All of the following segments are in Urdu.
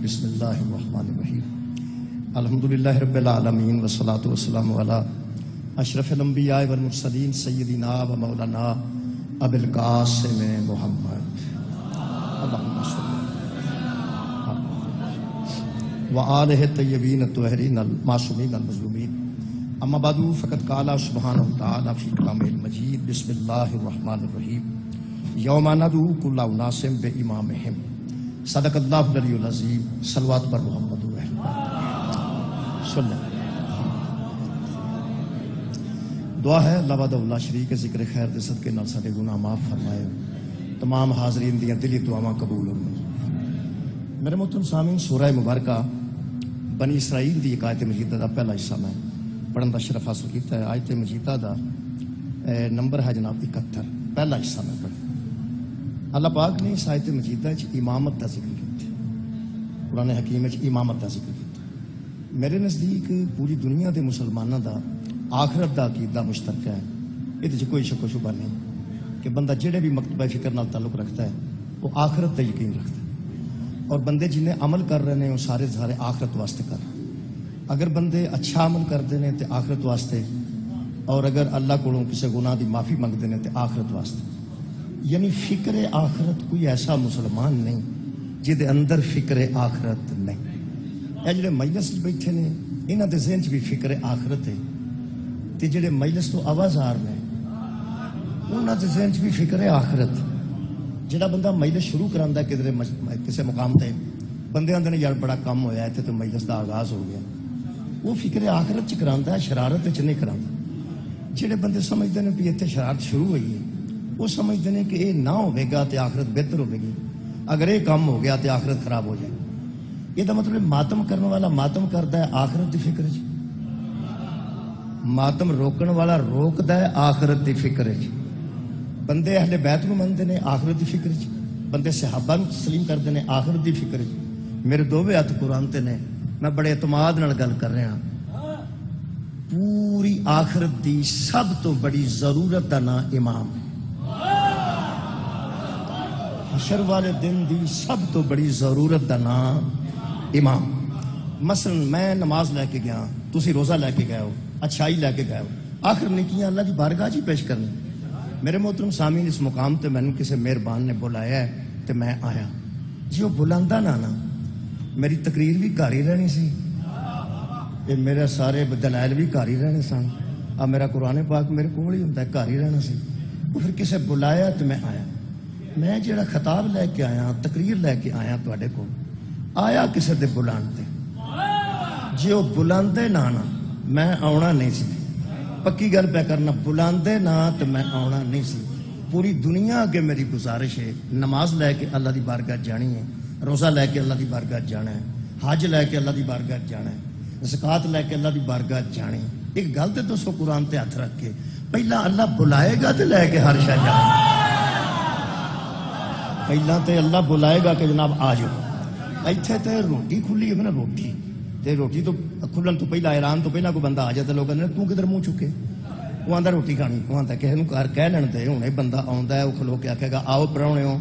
بسم اللہ الرحمن الرحیم الحمدللہ رب العالمین والصلاة والسلام علی اشرف الانبیاء والمرسلین سیدنا و مولانا ابی القاسم محمد اللہم صلی وآلہ الطیبین الطاہرین المعصومین المظلومین اما بعد فقد قال سبحانہ وتعالی فی کلامہ المجید بسم اللہ الرحمن الرحیم یوم ندعو کل اناس بامامہم صدق اللہ العلی العظیم صلوات پر محمد صلی دعا ہے اللہ وحدہ لا شریک ذکر خیر دے صدقے نال سارے گناہ معاف فرمائے تمام حاضرین دیاں دلی دعاواں قبول ہوں میرے محترم سامعین سورہ مبارکہ بنی اسرائیل دی ایک آیت مجیدہ دا پہلا حصہ میں پڑھن دا شرف حاصل کیتا ہے آیت مجیدہ دا نمبر ہے جناب 71 پہلا حصہ میں پڑھ اللہ پاک نے اس آیت مجیدہ امامت دا ذکر کیا قرآن حکیم امامت دا ذکر کیا میرے نزدیک پوری دنیا دے مسلمانوں دا آخرت دا عقیدہ مشترکہ ہے یہ کوئی شک و شبہ نہیں کہ بندہ جڑے بھی مکتبہ فکر نال تعلق رکھتا ہے وہ آخرت دا یقین رکھتا ہے اور بندے جنہیں عمل کر رہے ہیں وہ سارے آخرت واسطے کر رہے ہیں اگر بندے اچھا عمل کرتے ہیں تو آخرت واسطے اور اگر اللہ کو کسی گناہ دی معافی منگتے ہیں تو آخرت واسطے یعنی فکر آخرت کوئی ایسا مسلمان نہیں جہدے اندر فکر آخرت نہیں یہ جڑے مجلس بیٹھے نے انہاں دے ذہن چ بھی فکر آخرت ہے تے جڑے مجلس تو آوازار نے انہاں دے ذہن چ بھی فکر آخرت جڑا بندہ مجلس شروع کراندا ہے کدھر کسی مقام تے بندے آندے نے یار بڑا کم ہویا ہے تے مجلس دا آغاز ہو گیا وہ فکر آخرت چ کراندا ہے شرارت چ نہیں کراندا جڑے بندے سمجھدے نے بھی ایتھے شرارت شروع ہوئی ہے وہ سمجھتے ہیں کہ یہ نہ ہوئے گا تو آخرت بہتر ہوئے گی اگر یہ کام ہو گیا تو آخرت خراب ہو جائے یہ تو مطلب ماتم کرنے والا ماتم کرتا ہے آخرت دی فکر چ ماتم روکن والا روکتا ہے آخرت دی فکر چ بندے اہل بیت نو منتے ہیں آخرت دی فکر چ بندے صحابہ نو تسلیم کرتے ہیں آخرت دی فکر چ میرے دوویں ہاتھ قرآن تے نے میں بڑے اعتماد نال گل کر رہا پوری آخرت دی سب تو بڑی ضرورت دا نام امام ہے حشر والے دن دی سب تو بڑی ضرورت دا نام امام مثلا میں نماز لے کے گیا تسی روزہ لے کے گئے ہو اچھائی لے کے گئے ہو آخر نیکیاں اللہ کی بارگاہ جی پیش کرنی میرے محترم سامعین اس مقام تے میں نے کسی مہربان نے بلایا ہے تے میں آیا جی وہ بلاندا نہ میری تقریر بھی گھر ہی رہنی سی یہ میرے سارے دلائل بھی گھر ہی رہنے سن اب میرا قرآن پاک میرے کول ہی ہوندا ہے گھر ہی رہنا سی وہ پھر کسی بلایا تے میں آیا میں جڑا خطاب لے کے آیا تقریر لے کے آیا تواڈے کول آیا کسی دے بلاندے جی وہ بلاندے نہ میں آنا نہیں سی پکی گل پہ کرنا بلاندے نہ تو میں آنا نہیں سی پوری دنیا اگے میری گزارش ہے نماز لے کے اللہ دی بارگاہ جانی ہے روزہ لے کے اللہ دی بارگاہ جانا ہے حج لے کے اللہ دی بارگاہ جانا ہے زکوٰۃ لے کے اللہ دی بارگاہ جانی ایک گل تے دوستو قرآن تے ہاتھ رکھ کے پہلا اللہ بلائے گا تے لے کے ہر شے جانا پہلا تے اللہ بلائے گا کہ جناب آ جاؤ ایتھے تے روٹی کھلی ہے نا روٹی تے روٹی تو کھلن تو پہلا اعلان تو پہلا کوئی بندہ آ جائے تو لوگ کہندے تو کدھر منہ چکے وہ آندا روٹی کھانی وہ آندا کہے نوں گھر کہہ لین دے ہنے بندہ آوندا ہے وہ کھلو کے آکھے گا آؤ پراؤنےو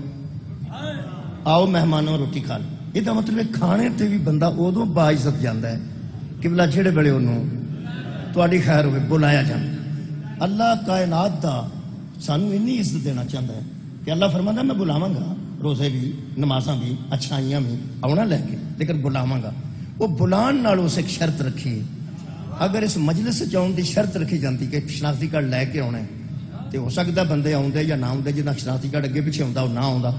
آؤ مہمانوں روٹی کھا لو یہ دا مطلب کھانے تے بھی بندہ ادوں با عزت جاندا ہے کہ بلا جڑے بڑے انہوں تہاڈی خیر ہوے بلایا جاندا اللہ کائنات دا سانو اتنی عزت دینا چاہتا ہے کہ اللہ فرماتا میں بلاواں گا روزے بھی نمازاں بھی اچھائیاں بھی آنا لے کے لیکن بلاواں گا وہ بلان نال اس ایک شرط رکھی اگر اس مجلس جاؤن دی شرط رکھی جاتی کہ شناختی کارڈ لے کے آنا ہے تو ہو سکتا بندے آؤندے یا نہ آؤندے جنہاں شناختی کارڈ اگے پیچھے آوندا وہ نہ آوندا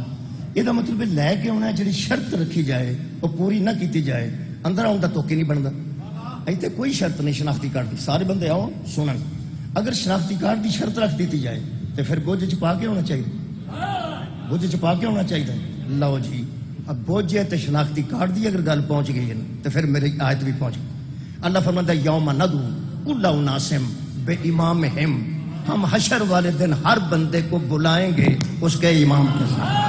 یہ مطلب لے کے آنا ہے جڑی شرط رکھی جائے وہ پوری نہ کیتی جائے اندر آؤن دا توقع نہیں بنتا ایتھے کوئی شرط نہیں شناختی کارڈ دی سارے بندے آؤ سنن اگر شناختی کارڈ دی شرط رکھ دیتی جائے تو پھر بوجھ چ پا کے ہونا چاہیے بوجھ چ پا کے ہونا چاہیے لو جی اب بوجھ تے شناختی کارڈ دی اگر گل پہنچ گئی ہے تو پھر میری آیت بھی پہنچ گئی اللہ فرماتا ہے یوم ندعو کل اناس بامامہم ہم حشر والے دن ہر بندے کو بلائیں گے اس کے امام کے ساتھ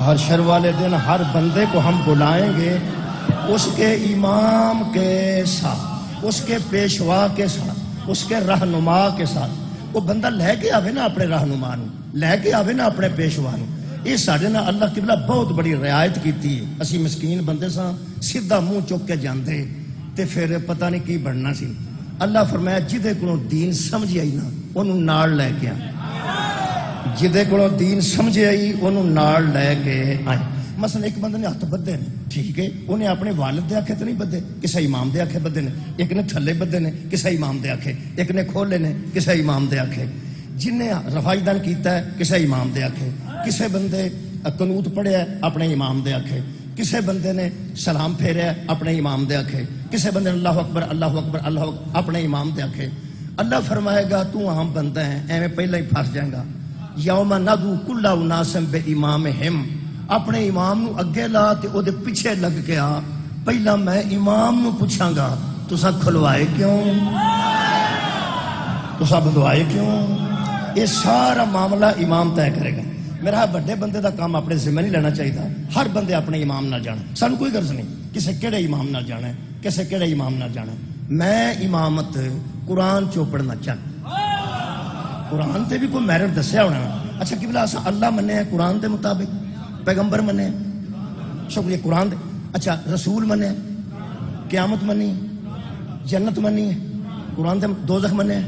حشر والے دن ہر بندے کو ہم بلائیں گے اس کے امام کے ساتھ اس کے پیشوا کے ساتھ اس کے رہنما کے ساتھ وہ بندہ لے کے آوے نا اپنے رہنما نو لے کے آوے نا اپنے پیشوا نو یہ سارے نال اللہ قبلہ بہت بڑی رعایت کیتی ہے. اسی مسکین بندے ساں, سیدھا منہ چک کے جاندے تے پھر پتہ نہیں کی بننا سی. اللہ فرمایا جدے کولوں دین سمجھ آئی نا اونوں نال لے کے آ. جدے کولوں دین سمجھ آئی اونوں نال لے کے آئے. مثلا ایک بندے نے ہاتھ بدھے نے, ٹھیک ہے, انہیں اپنے والد دے آکھے تو نہیں بدھے, کسے امام دے آکھے بدھے نے. ایک نے تھلے بدھے نے, کسے امام دے آکھے. ایک نے کھولے نے, کسے امام دے آکھے. جن نے رفائی دن کیتا ہے کسے امام دے آکھے. کسے بندے قنوت پڑھیا ہے اپنے امام دے آکھے. کسے بندے نے سلام پھیریا ہے اپنے امام دے آکھے. کسے بندے نے اللہ اکبر اللہ اکبر اللہ اکبر اپنے امام دے آکھے. اللہ فرمائے گا تو عام بندہ ہے, ایویں پہلے ہی پھس جائے گا. یوم ندعو کل اناس بامامہم, اپنے امام نو اگے لا تے او دے پیچھے لگ کے آ. پہلا میں امام نو پوچھاں گا تساں کھلوائے کیوں, تساں بدوائے کیوں. یہ سارا معاملہ امام طے کرے گا. میرا بڑے بندے دا کام اپنے ذمہ نہیں لینا چاہیے. ہر بندے اپنے امام نہ جانا, سانو کوئی غرض نہیں کسے کہڑے امام نہ جانا ہے, کسے کہڑے امام نہ جانا. میں امامت قرآن چوپڑنا چاہتا. قرآن تے بھی کوئی میرٹ دسیا ہونا. اچھا قبلہ اسا اللہ منے ہیں قرآن دے مطابق, پیغمبر منے, شکریہ قرآن دے. اچھا رسول منے, قیامت منی, جنت منی ہے قرآن دے, دوزخ منے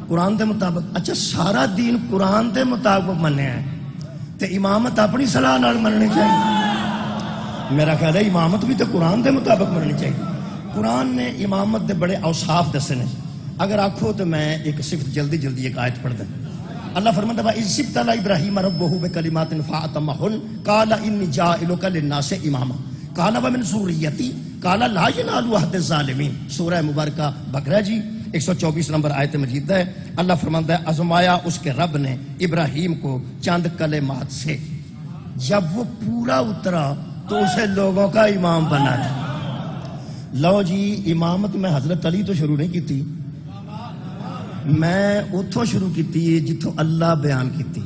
قرآن دے مطابق. اچھا سارا دین قرآن دے مطابق منے ہیں تے امامت اپنی صلاح نال مننی چاہیے. میرا خیال ہے امامت بھی تو قرآن دے مطابق مننی چاہیے. قرآن نے امامت دے بڑے اوصاف دسے نے. اگر آکھو تو میں ایک صفت جلدی جلدی ایک آیت پڑھ دیں. اللہ فرماتا ہے اذ ابتلى ابراہیم ربہ بکلمات فاتمہن قال انی جاعلک للناس اماما قال ومن ذریتی قال لا ینال عہد الظالمین. سورہ مبارکہ بقرہ جی 124 نمبر آیت مجید ہے. اللہ فرماتا ہے آزمایا اس کے رب نے ابراہیم کو چند کلمات سے, جب وہ پورا اترا تو اسے لوگوں کا امام بنا دیا. لو جی امامت میں حضرت علی تو شروع نہیں کی تھی, میں اتھوں شروع کیتی ہے جتھوں اللہ بیان کیتی.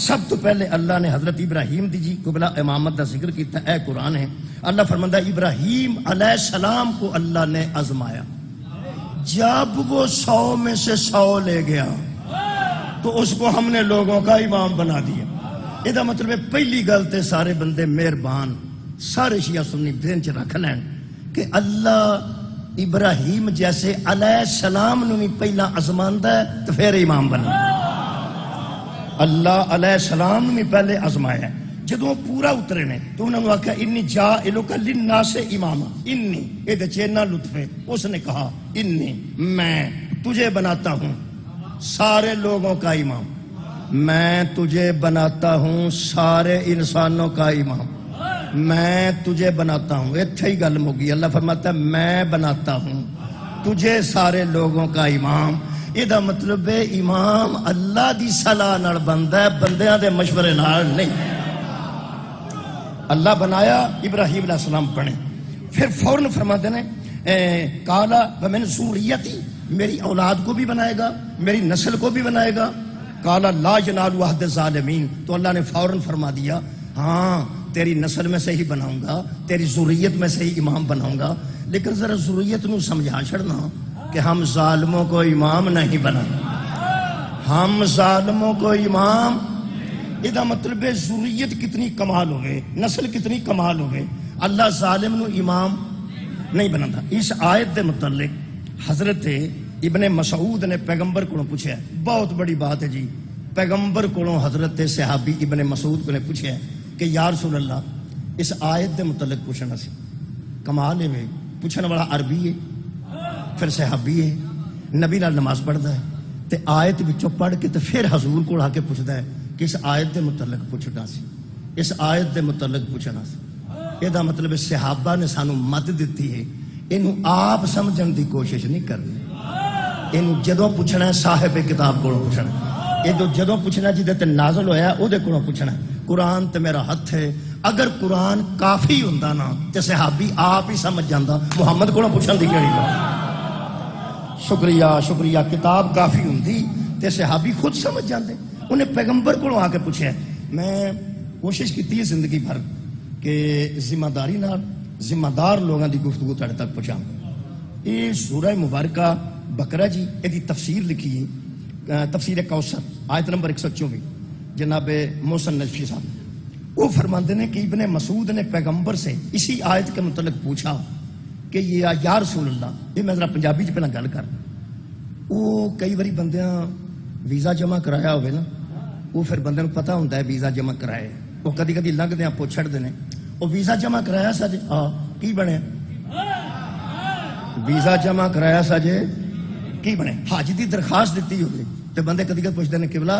سب تو پہلے اللہ نے حضرت ابراہیم دی جی قبلہ امامت دا ذکر کیتا. اے قرآن ہے. اللہ فرماتا ہے ابراہیم علیہ السلام کو اللہ نے آزمایا, جب وہ 100 میں سے 100 لے گیا تو اس کو ہم نے لوگوں کا امام بنا دیا. یہ مطلب ہے پہلی گل تے سارے بندے مہربان سارے شیعہ سنی دین چ رکھ لین کہ اللہ ابراہیم جیسے علیہ السلام نو بھی پہلا آزماندا ہے تو پھر امام بنا. اللہ علیہ السلام نو بھی پہلے آزمایا. جدوں پورا اترے نے تو انہوں نے آخیا انی جاعلک للناس اماما. انی یہ چینا لطف ہے. اس نے کہا انی میں تجھے بناتا ہوں سارے لوگوں کا امام, میں تجھے بناتا ہوں سارے انسانوں کا امام, میں تجھے بناتا ہوں. اتھے ہی گل مکی. اللہ فرماتا ہے میں بناتا ہوں تجھے سارے لوگوں کا امام. یہ مطلب ہے امام اللہ دی صلاح نال بندا ہے, بندیاں دے مشورے نال نہیں. اللہ بنایا, ابراہیم علیہ السلام بنے. پھر فوراً فرماتے ہیں قالا ومن ذریتی, میری اولاد کو بھی بنائے گا, میری نسل کو بھی بنائے گا. قالا لا ینال عہد الظالمین, تو اللہ نے فوراً فرما دیا ہاں تیری نسل میں سے ہی بناؤں گا, تیری ذریت میں سے ہی امام بناؤں گا. لیکن ذرا ذریت نو سمجھا چھڑنا کہ ہم ظالموں کو امام نہیں بنائیں, ہم ظالموں کو امام. یہ مطلب ہے ذریت کتنی کمال ہوئے, نسل کتنی کمال ہوئے, اللہ ظالم نو امام نہیں بناتا. اس آیت دے متعلق حضرت ابن مسعود نے پیغمبر کو پوچھا ہے, بہت بڑی بات ہے جی. پیغمبر کو حضرت صحابی ابن مسعود کو نے پوچھا ہے کہ یا رسول اللہ اس آیت دے متعلق پوچھنا سی. کمال ہے, پوچھنے والا عربی ہے, پھر صحابی ہے, نبی نال نماز پڑھتا ہے, تے آیت وچوں پڑھ کے تے پھر حضور کو آ کے پوچھتا ہے کہ اس آیت دے متعلق پوچھنا سی, اس آیت دے متعلق پوچھنا سی. یہ مطلب صحابہ نے سانو مت دیتی ہے, اینو آپ سمجھن دی کوشش نہیں کرنی. اینو جدوں پوچھنا ہے صاحب کتاب کو پوچھنا, یہ جدوں پوچھنا جہدے تے نازل ہویا ہے وہ کو پوچھنا. قرآن تے میرا ہاتھ ہے, اگر قرآن کافی ہوندا نا تے صحابی آپ ہی سمجھ جاندا, محمد کو پوچھن دی کیڑی بات. شکریہ شکریہ, کتاب کافی ہوندی تے صحابی خود سمجھ جاندے. انہیں پیغمبر کو آ کے پوچھا. میں کوشش کی زندگی بھر کہ ذمہ داری نال ذمہ دار لوگوں کی گفتگو تھوڑے تک پہنچاؤں. یہ سورہ مبارکہ بقرہ جی یہ تفسیر لکھی ہے, تفسیر کوثر آیت نمبر 124 جناب محسن نجفی صاحب. وہ فرماتے ہیں کہ ابن مسعود نے پیغمبر سے اسی آیت کے متعلق پوچھا کہ یہ یا رسول اللہ، یہ میں ذرا پنجابی پہلے گل کر، وہ کئی باری بندیاں ویزا جمع کرایا ہوئے نا، وہ پھر بندے کو پتا ہوتا ہے ویزا جمع کرائے، وہ کدی کدی لنگدے پوچھ چھڑتے ہیں وہ ویزا جمع کرایا سجے کی بنے، ویزا جمع کرایا سجے کی بنے، حج دی درخواست دیتی ہوگی تو بندے کدی کدی پوچھتے ہیں قبلہ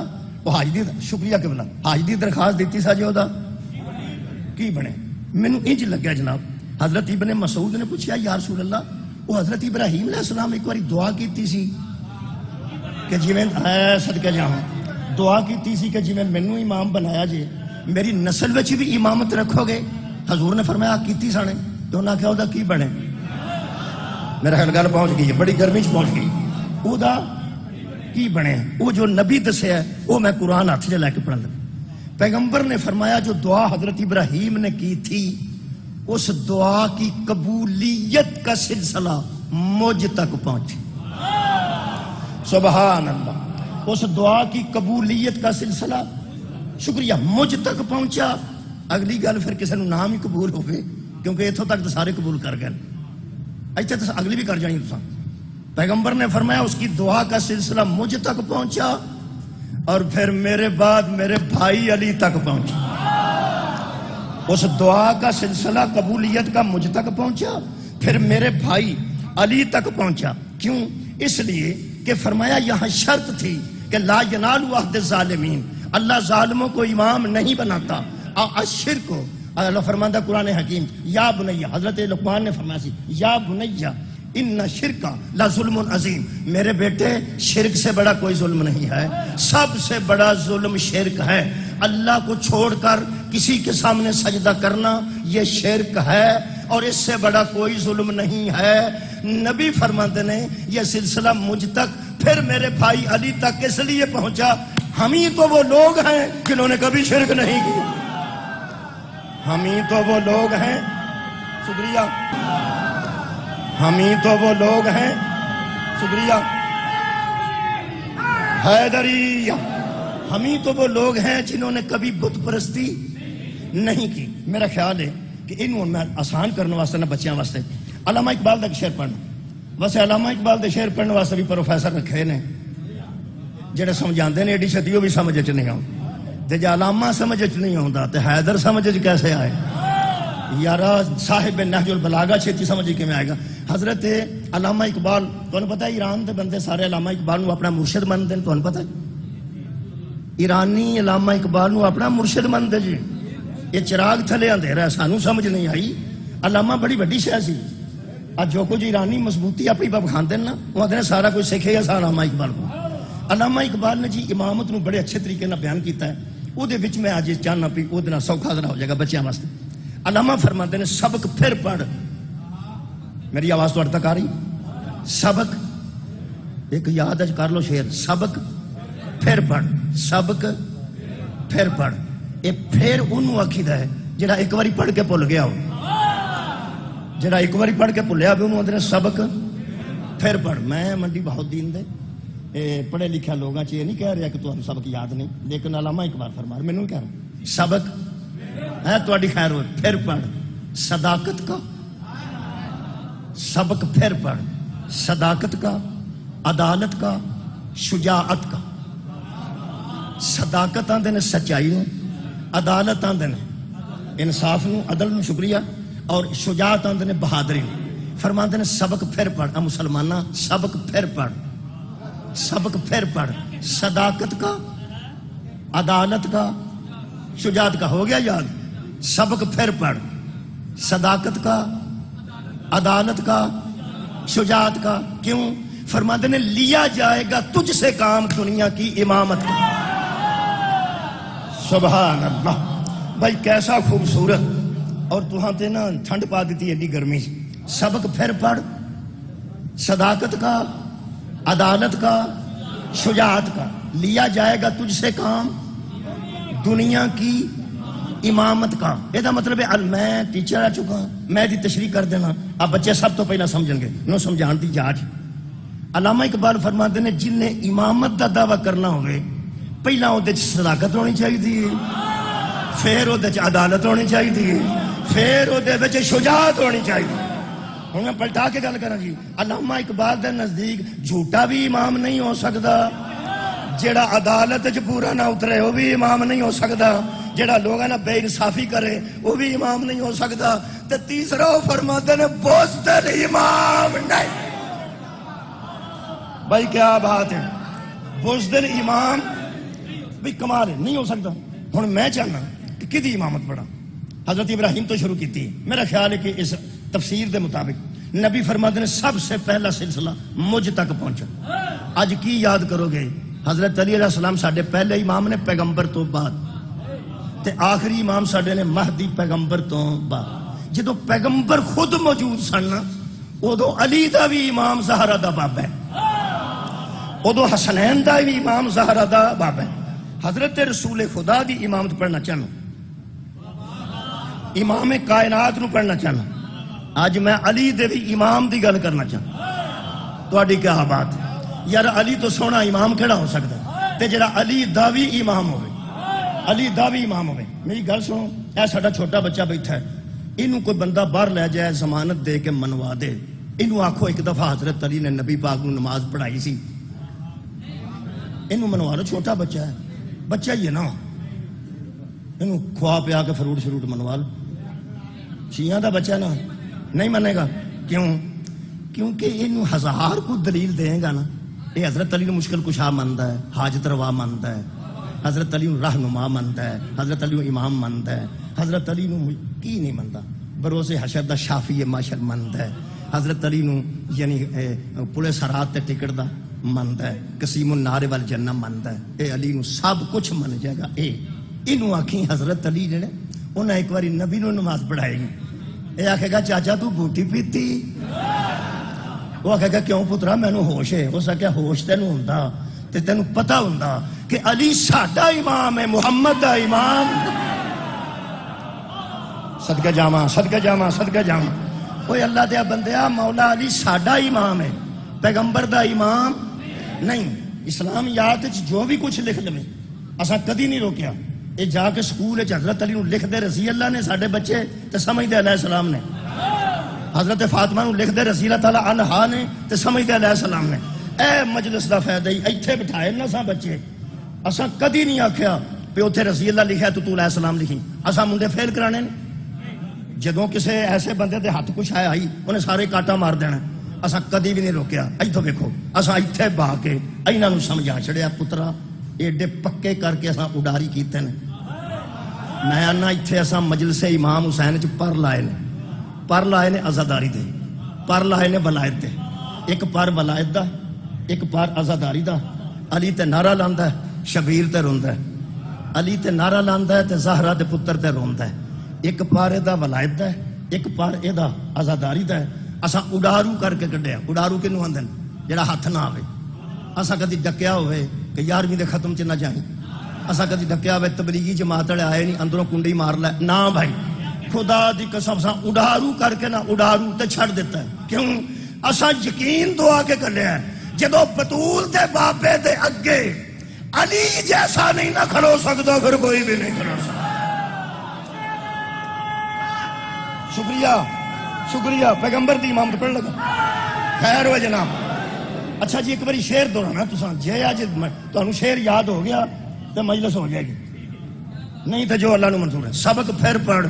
وہ حج دی شکریہ قبلہ حج دی درخواست دیتی سجے وہ کی بنے۔ مینوں انج لگیا جناب حضرت ابن مسعود نے پوچھا یا رسول اللہ، وہ حضرت ابراہیم علیہ السلام ایک باری دعا کیتی سی کہ جی میں صدقے جاؤں، دعا کیتی سی کہ جی میں مینوں امام بنایا جی میری نسل وچ بھی امامت رکھو گے، حضور نے فرمایا کیتی سانے تو انہاں کہا وہ کی بنے، میرا خیال گل پہنچ گئی ہے، بڑی گرمی چ پہنچ گئی، وہ کی بنے، وہ جو نبی دسیا ہے وہ میں قرآن ہاتھ چ لے کے پڑھ لوں۔ پیغمبر نے فرمایا جو دعا حضرت ابراہیم نے کی تھی اس دعا کی قبولیت کا سلسلہ مجھ تک پہنچی، سبحان اللہ، اس دعا کی قبولیت کا سلسلہ شکریہ مجھ تک پہنچا۔ اگلی گل پھر کسی نے نام ہی قبول ہو گئے کیونکہ اتوں تک تو سارے قبول کر گئے، ایسے تو اگلی بھی کر جانی تساں۔ پیغمبر نے فرمایا اس کی دعا کا سلسلہ مجھ تک پہنچا اور پھر میرے بعد میرے بھائی علی تک پہنچا، اس دعا کا سلسلہ قبولیت کا مجھ تک پہنچا پھر میرے بھائی علی تک پہنچا۔ کیوں؟ اس لیے کہ فرمایا یہاں شرط تھی کہ لا ینال عہد الظالمین، اللہ ظالموں کو امام نہیں بناتا، الشرک کو اللہ فرماتا قرآن حکیم یا بنیا، حضرت لقمان نے فرمایا سی یا بنیا ان شرک لا ظلم عظیم، میرے بیٹے شرک سے بڑا کوئی ظلم نہیں ہے، سب سے بڑا ظلم شرک ہے، اللہ کو چھوڑ کر کسی کے سامنے سجدہ کرنا یہ شرک ہے اور اس سے بڑا کوئی ظلم نہیں ہے۔ نبی فرماتے ہیں یہ سلسلہ مجھ تک پھر میرے بھائی علی تک اس لیے پہنچا ہم ہی تو وہ لوگ ہیں جنہوں نے کبھی شرک نہیں کی، ہم ہی تو وہ لوگ ہیں، شکریہ، ہم ہی تو وہ لوگ ہیں، شکریہ حیدری، ہم ہی تو وہ لوگ ہیں جنہوں نے کبھی بت پرستی نہیں کی۔ میرا خیال ہے کہ انہوں میں آسان کرنے واسطے نہ بچیاں واسطے علامہ اقبال کا شعر پڑھنا، ویسے علامہ اقبال کے شعر پڑھنے واسطے بھی پروفیسر رکھے نے جڑے سمجھاندے نے ایڈی چھتی وہ بھی سمجھ چ نہیں آتے، جے علامہ سمجھ چ نہیں آتا تو حیدر سمجھ چ کیسے آئے یارا، صاحب نہج البلاغہ چھتی سمجھ کے میں آئے گا۔ حضرت علامہ اقبال تمہیں پتہ ہے ایران دے بندے سارے علامہ اقبال نو اپنا مرشد مانتے ہیں، تمہیں پتہ ہے ایرانی علامہ اقبال نو اپنا مرشد مانتے جی، یہ چراغ تھلے اندھیرا ہے سانو سمجھ نہیں آئی، علامہ بڑی بڑی شے سی، اج جو کچھ ایرانی مضبوطی اپنی باب کھاندے نا وہ آدھے سارا کچھ سیکھے گا سارا علامہ اقبال کو۔ علامہ اقبال نے جی امامت نو بڑے اچھے طریقے نال بیان کیتا ہے، وہ دے وچ میں اج چاہنا پی وہ دے سوکھا ذرا ہو جائے گا بچیاں واسطے۔ علامہ فرماتے ہیں سبق پھر پڑھ، میری آواز تو تک آ رہی، سبق ایک یاد اج کر لو شعر، سبق پھر پڑھ، سبق پھر پڑھ، یہ پھر انہوں آکھیدا ہے جڑا ایک باری پڑھ کے بھول گیا ہو، جڑا ایک باری پڑھ کے بھولیا بھی انہوں آدھے سبق پھر پڑھ۔ میں منڈی بہت دین دے پڑھے لکھے لوگوں سے یہ نہیں کہہ رہا کہ تمہیں سبق یاد نہیں، لیکن علامہ اقبال فرما رہے، مینوں کہہ رہا سبق ہے تھوڑی خیر ہو پھر پڑھ صداقت کا، سبق پھر پڑھ صداقت کا، عدالت کا، شجاعت کا۔ صداقت آندے نے سچائی نو، عدالت آندے نے انصاف نو، عدل نو، شکریہ، اور شجاعت آندے نے بہادری نو۔ فرماندے نے سبق پھر پڑھ، مسلمانہ سبق پھر پڑھ، سبق پھر پڑھ صداقت کا، عدالت کا، شجاعت کا، ہو گیا یاد؟ سبق پھر پڑھ صداقت کا، عدالت کا، شجاعت کا۔ کیوں؟ فرماتے نے لیا جائے گا تجھ سے کام دنیا کی امامت کا۔ سبحان اللہ، بھائی کیسا خوبصورت، اور تہاں تے نا ٹھنڈ پا دیتی ایڈی گرمی سے۔ سبق پھر پڑھ صداقت کا، عدالت کا، شجاعت کا، لیا جائے گا تجھ سے کام دنیا کی امامت کا۔ یہ مطلب ہے میں ٹیچر آ چکا ہوں، میں دی تشریح کر دینا، اب بچے سب تو پہلا سمجھیں گے، نو سمجھان دی جاج۔ علامہ اقبال فرماتے ہیں جن نے امامت دا دعویٰ کرنا ہوئے پہلا وہ صداقت ہونی چاہیے، پھر وہ عدالت ہونی چاہیے، پھر وہ شجاعت ہونی چاہیے۔ ہوں میں پلٹا کے گل کرا جی، علامہ اقبال دے نزدیک جھوٹا بھی امام نہیں ہو سکتا، جیڑا عدالت چ پورا نہ اترے وہ بھی امام نہیں ہو سکتا، جیڑا لوگوں نے بے انصافی کرے وہ بھی امام نہیں ہو سکتا، تے تیسرا وہ فرماتے نے بزدل امام نہیں۔ بھائی کیا بات ہے، بزدل امام بھی کمال ہے، نہیں ہو سکتا۔ ہوں میں چاہنا کہ کدی امامت پڑھا، حضرت ابراہیم تو شروع کی تھی، میرا خیال ہے کہ اس تفسیر دے مطابق نبی فرماتے ہیں سب سے پہلا سلسلہ مجھ تک پہنچا۔ اج کی یاد کرو گے، حضرت علی علیہ السلام ساڈے پہلے امام نے پیغمبر تو بعد، تے آخری امام ساڈے نے مہدی پیغمبر تو بعد۔ جدو پیغمبر خود موجود سن ادو علی دا بھی امام زہرا دا باب ہے، ادو حسنین دا بھی امام زہرا دا باب ہے۔ حضرت رسول خدا دی امامت پڑھنا چاہنا، امام کائنات نو پڑھنا چاہنا، آج میں علی دے بھی امام دی گل کرنا چاہنا۔ تو کیا بات ہے یار، علی تو سونا امام کیڑا ہو سکتا ہے تے جڑا علی دا بھی امام ہوئے، علی دا بھی امام ہوئے۔ میری گل سنو، اے ساڈا چھوٹا بچہ بیٹھا ہے، اینو کوئی بندہ باہر لے جائے ضمانت دے کے منوا دے، اینو آکھو ایک دفعہ حضرت علی نے نبی پاک نو نماز پڑھائی سی، اینو منوا لو، چھوٹا بچہ ہے، بچہ ہی ہے نا، اینو کھوا پیا کے فروٹ شروٹ منوا لو۔ شیعہ دا بچہ نا نہیں منے گا، کیوں؟ کیونکہ اینو ہزار کو دلیل دیں گا نا، یہ حضرت علی نو مشکل کشا منتا ہے، حاجت روا منتا ہے، حضرت علی نو رہنما منتا ہے، حضرت علی نو امام منتا ہے، حضرت علی نو کی نہیں منتا، بروز حشر دا شافی معاشر منتا ہے، حضرت علی نو یعنی پولیس رات تے ٹکٹ دا منتا ہے، قسیم النار والجنہ منتا ہے، اے علی نو سب کچھ من جائے گا۔ اینو آکھیں حضرت علی نے انہیں ایک باری نبی نو نماز پڑھائے گی، اے آکھے گا چاچا تو بوٹی پیتی، وہ آکھے گا کیوں پترا مینوں ہوش ہے، اس آکھے ہوش تینوں ہوندا تے تینوں پتہ ہوندا کہ علی ساڈا امام ہے، محمد دا امام۔ صدقہ جاواں صدقہ جاواں صدقہ جاواں، اوے اللہ دیا بندیا، مولا علی ساڈا امام ہے، پیغمبر دا امام نہیں۔ اسلامیات جو بھی کچھ لکھ لے اساں کدی نہیں روکیا، یہ جا کے سکول حضرت علی نو لکھ دے رضی اللہ نے، ساڈے بچے تے سمجھ دے علیہ السلام نے، حضرت فاطمہ نو لکھ دے رضی اللہ تعالی عنہا نے تے سمجھ دے علیہ السلام نے۔ اے مجلس دا فائدہ ہی ایتھے بٹھائے نا سا بچے، اساں کدی نہیں آکھیا پہ اوتھے رضی اللہ لکھیا تو علیہ السلام لکھی، اساں منڈے فیل کرانے نے۔ جدوں کسے ایسے بندے دے ہاتھ کچھ آئی انہیں سارے کاٹا مار دینا، اساں کدی بھی نہیں روکیا۔ ایتھوں ویکھو اساں ایتھے بہ کے انہاں نو سمجھا چھڑیا، پترا ایڈے پکے کر کے اساں اڈاری کیتے نے۔ میں آنا ایتھے اساں مجلس امام حسین چ پر لائے نے، پر لائے نے عزاداری دے، پر لائے نے ولایت دے، ایک پر ولایت دا، ایک پر عزاداری دا۔ علی تے نعرہ لاندا ہے، شبیر تے روندا ہے، علی تے نعرہ لاندا ہے تے زہرا دے پتر تے روندا ہے۔ ایک پار دا ولایت دا ہے، ایک پار اے دا عزاداری دا ہے۔ اساں اڈارو کر کے کڈیا، اڈارو کینوں آندے نے؟ جڑا ہاتھ نہ آوے۔ اساں کدی ڈکیا ہوئے کہ 11ویں دے ختم چ نہ جائیں، اساں کدی ڈکیا ہوئے تبلیغی جماعت والے آئے نہیں اندروں کنڈی مار لے، نہ بھائی خدا دی قسم اساں اڈارو کر کے نہ اڈارو تے چھڑ دیتا ہے۔ کیوں؟ اساں یقین دعا کے کڈیا ہے جدو بطول دے بابے دے اگے علی جیسا نہیں نہ کھڑو سکتا، پھر کوئی بھی نہیں کھڑو سکتا۔ شکریہ شکریہ، پیغمبر دی امامت پڑھ لگا، خیر ہوئے جناب۔ اچھا جی ایک باری شعر دہرانا تساں، جے اج تانوں شعر یاد ہو گیا تو مجلس ہو جائے گی، نہیں تو جو اللہ نو منظور ہے۔ سبق پھر پڑھ،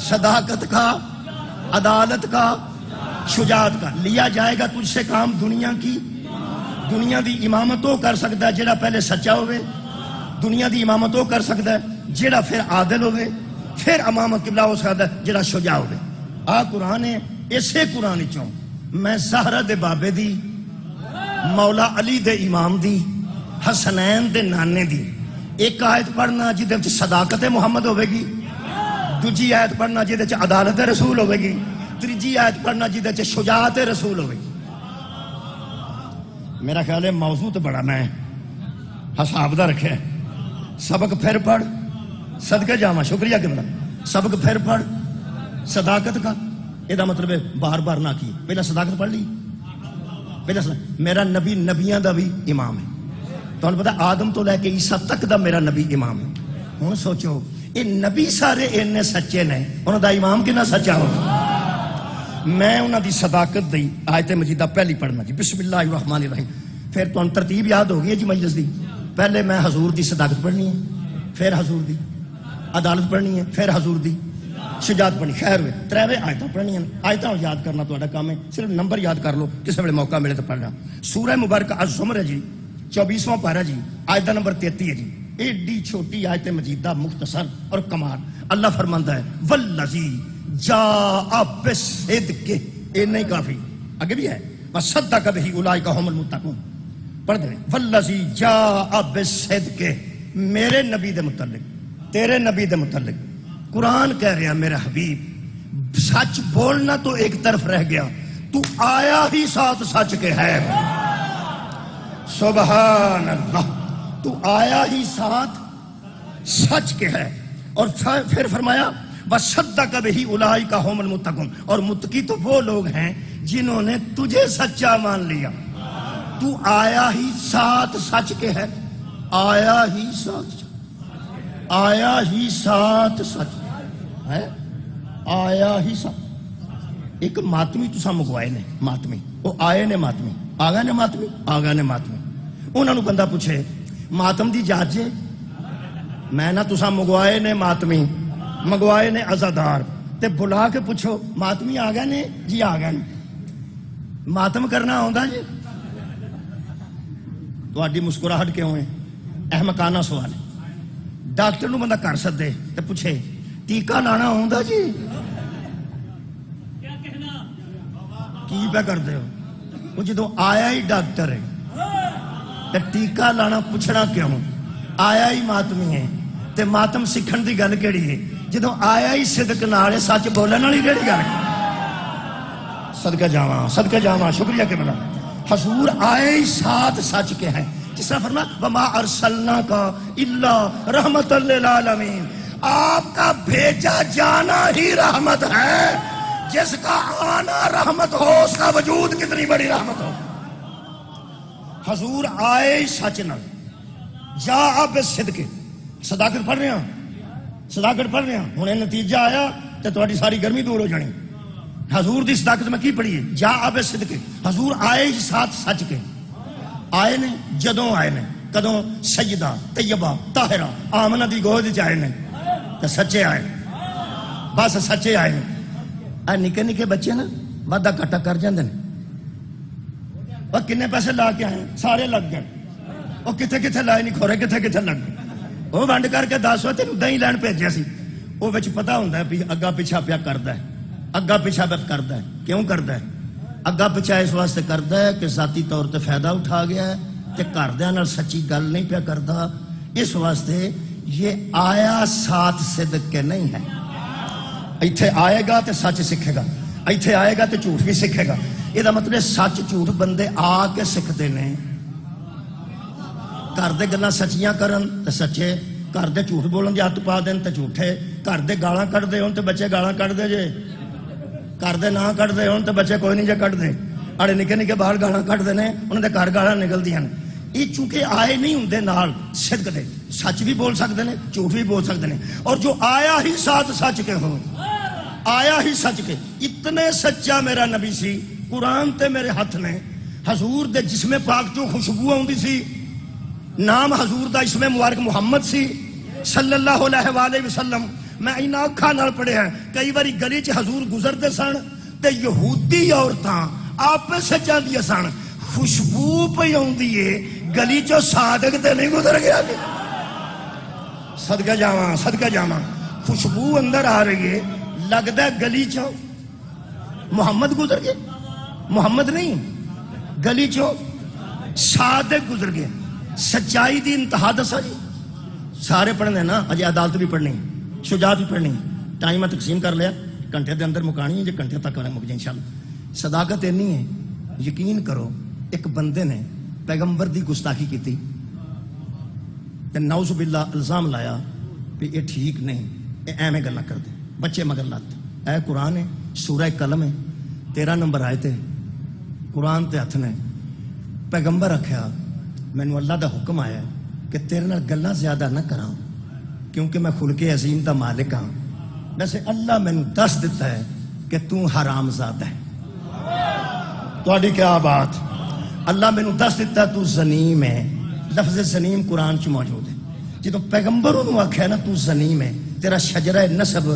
صداقت کا، عدالت کا، شجاعت کا، لیا جائے گا تجھ سے کام دنیا کی، دنیا دی امامت وہ کر سکتا ہے جیڑا پہلے سچا ہوئے، دنیا دی امامت وہ کر سکتا ہے جیڑا پھر عادل ہوئے، پھر امام قبلہ ہو سکتا ہے جیڑا شجاع ہوئے۔ آ قرآن ہے، اسے قرآن چوں میں زہرا دے بابے دی، مولا علی دے امام دی، حسنین دے نانے دی ایک آیت پڑھنا جدے وچ صداقت محمد ہوئے گی، دوجی آیت پڑھنا جدے وچ عدالت رسول ہوئے گی، تیجی آیت پڑھنا جدے وچ شجاعت رسول ہوئے گی۔ میرا خیال ہے موضوع تو بڑا میں حساب دا رکھے، سبق پھر پڑھ، صدقے جاواں، شکریہ قبلہ، سبق پھر پڑھ، صداقت کا، یہ مطلب ہے بار بار نہ کی، پہلا صداقت پڑھ لی، پہلا میرا نبی نبیاں دا بھی امام ہے، تو پتہ آدم تو لے کے عیسیٰ تک دا میرا نبی امام ہے۔ ہوں سوچو یہ نبی سارے اینے سچے نے، انہوں دا امام کنا سچا ہو؟ میں انہوں دی صداقت دی آیت مجیدہ پہلی پڑھنا جی، بسم اللہ الرحمن الرحیم. پھر تو ترتیب یاد ہو گئی ہے جی مجلس دی. پہلے میں حضور دی صداقت پڑھنی ہے، پھر حضور دی عدالت پڑھنی ہے، پھر حضور دی شجاعت پڑھنی. خیر ہوئے ترے آیتاں پڑھنی ہیں. آیتاں یاد کرنا تہاڈا کام ہے، صرف نمبر یاد کر لو، کسی ویلے موقع ملے تو پڑھنا. سورہ مبارکہ الزمر ہے جی، 24واں پارہ جی، آیت نمبر 33 ہے جی. ایڈی چھوٹی آیت مجیدہ مختصر اور کمال. اللہ فرماندا ہے والذی جاء بالصدق، یہ نہیں کافی، آگے بھی ہے وصدق بہ اولئک ھم المتقون. پڑھ دیں والذی جاء بالصدق، میرے نبی دے متعلق، تیرے نبی دے متعلق قرآن کہہ رہا میرا حبیب سچ بولنا تو ایک طرف رہ گیا، تو آیا ہی ساتھ سچ کے ہے. سبحان اللہ، تو آیا ہی ساتھ سچ کے ہے. اور پھر فرمایا وصدق بہ اولئک ھم المتقون، اور متقی تو وہ لوگ ہیں جنہوں نے تجھے سچا مان لیا. تو آیا ہی ساتھ سچ کے ہے، آیا ہی ساتھ، آیا ہی ساتھ سچ ہے، آیا ہی ساتھ. ایک ماتمی تسا منگوائے نے، ماتمی وہ آئے نے، ماتمی آ گئے نے، ماتمی آ گئے نے. ماتمی انہوں نے بندہ پوچھے ماتم دی جاج جے، میں نہ تسا منگوائے نے، ماتمی منگوائے نے عزادار، تے بلا کے پوچھو ماتمی آ گئے نے جی، آ گئے نے. ماتم کرنا آندا جی؟ تہاڈی مسکراہٹ کیوں ہے؟ احمقانہ سوال ہے. ڈاکٹر نو بندہ کر سدے تے پوچھے ٹیکا لانا آندا جی؟ کی پہ کر دے ہو؟ وہ جدو آیا ہی ڈاکٹر ہے تے ٹیکا لانا پوچھنا کیوں؟ آیا ہی ماتمی ہے تے ماتم سکھن دی گل کیڑی ہے جدو آیا ہی صدق نال سچ بولن والی کیڑی گل ہے؟ صدقہ جاواں، صدقہ جاواں، شکریہ کہ بلا حضور آئے ہی ساتھ سچ کے ہیں. جس طرح فرمایا وما ارسلناک الا رحمت للعالمین، آپ کا بھیجا جانا ہی رحمت ہے. جس کا آنا رحمت ہو اس کا وجود کتنی بڑی رحمت ہو. حضور آئے ہی سچ نال، جاء بالصدق، صداقت پڑھ رہے ہیں، صداقت پڑھ رہے ہیں. ہن نتیجہ آیا تے تہاڈی ساری گرمی دور ہو جانی. حضور دی صداقت میں کی پڑھی ہے؟ جاء بالصدق، حضور آئے ہی ساتھ سچ کے. آئے نے جدوں آئے نے، کدوں؟ سیدہ طیبہ طاہرہ آمنہ دی گود وچ آئے نے تے سچے آئے، بس سچے آئے نے. اے نکے نکے بچے نا وعدہ کٹا کر جاندے نے، وہ کنے پیسے لا کے آئے؟ سارے لگ گئے. وہ کتھے کتھے لائے نہیں کھورے، کتھے کتھے لگ گئے. وہ ونڈ کر کے دس تینوں دہی لین بھیجیا سی. وہ وچ پتہ ہوندا ہے بھی اگا پیچھا پیا کردا ہے، اگا پیچھا پیا کردا ہے. کیوں کردا ہے؟ اگا پیچھا اس واسطے کردا ہے کہ ذاتی طور تے فائدہ اٹھا گیا ہے تے گھردیاں نال سچی گل نہیں پیا کردا. اس واسطے یہ آیا ساتھ صدق کے نہیں ہے. ایتھے آئے گا تے سچ سکھے گا، ایتھے آئے گا تے جھوٹ بھی سکھے گا. یہ مطلب سچ جھوٹ بندے آ کے سکھتے ہیں. گھر دے گلاں سچیاں کرن تے سچے، گھر دے جھوٹ بولن دی عادت پا دین تے جھوٹے، گھر دے گالاں کڈ دے ہون تے بچے گالاں کڈ دے جے، گھر دے نہ کڈ دے ہون تے بچے کوئی نہیں جے کڈ دے. اڑے نکے نکے باہر گالاں کڈ دے نے، انہاں دے گھر گالاں نکلدیاں نے. یہ چونکہ آئے نہیں ہوندے نال صدق دے، سچ بھی بول سکتے ہیں، جھوٹ بھی بول سکتے ہیں. اور جو آیا ہی ساتھ سچ کے ہو، آیا ہی سچ کے، اتنے سچا میرا نبی سی. قرآن تے میرے ہاتھ نے حضور دے جسم پاک چوں خوشبو آندی سی. نام حضور دا اسم مبارک محمد سی صلی اللہ علیہ وآلہ وسلم. میں انہاں اکھاں نال پڑھیا ہے. کئی باری گلی چ حضور گزرتے سن تے یہودی عورتاں آپس وچ جاندیاں سن، خوشبو پئی آندی ہے، گلی چوں صادق تے نہیں گزر گیا. صدقہ جاواں، صدقہ جاواں، خوشبو اندر آ رہی ہے، لگدا ہے گلی چوں محمد گزر گئے. محمد نہیں، گلی چوں صادق گزر گئے. سچائی دی انتہا دسا جی. سارے پڑھنے نا، اجے عدالت بھی پڑھنی، شجاعت بھی پڑھنی. ٹائم میں تقسیم کر لیا، گھنٹے دے اندر مکانی ہے، جو گھنٹے تک مک جائے انشاءاللہ. صداقت اینی ہے، یقین کرو ایک بندے نے پیغمبر دی گستاخی کی تے نعوذ باللہ الزام لایا کہ یہ ٹھیک نہیں، یہ ایویں گلاں کر دے، بچے مگر لاتے. اے قرآن ہے، سورہ قلم ہے، 13 نمبر آئے تھے. قرآن تے ہاتھ نے پیغمبر رکھیا، مینوں اللہ دا حکم آیا کہ تیرے نال گلاں زیادہ نہ کراں، کیونکہ میں خلق عظیم دا مالک ہاں. ویسے اللہ میں دس دیتا ہے کہ تو حرام زادہ ہے. تہاڈی کیا بات. اللہ میں دس دیتا ہے تو زنیم ہے. لفظ زنیم قرآن چ موجود ہے. جدو پیغمبر انہوں آکھیا نا تو زنیم ہے, تیرا شجرہ نسب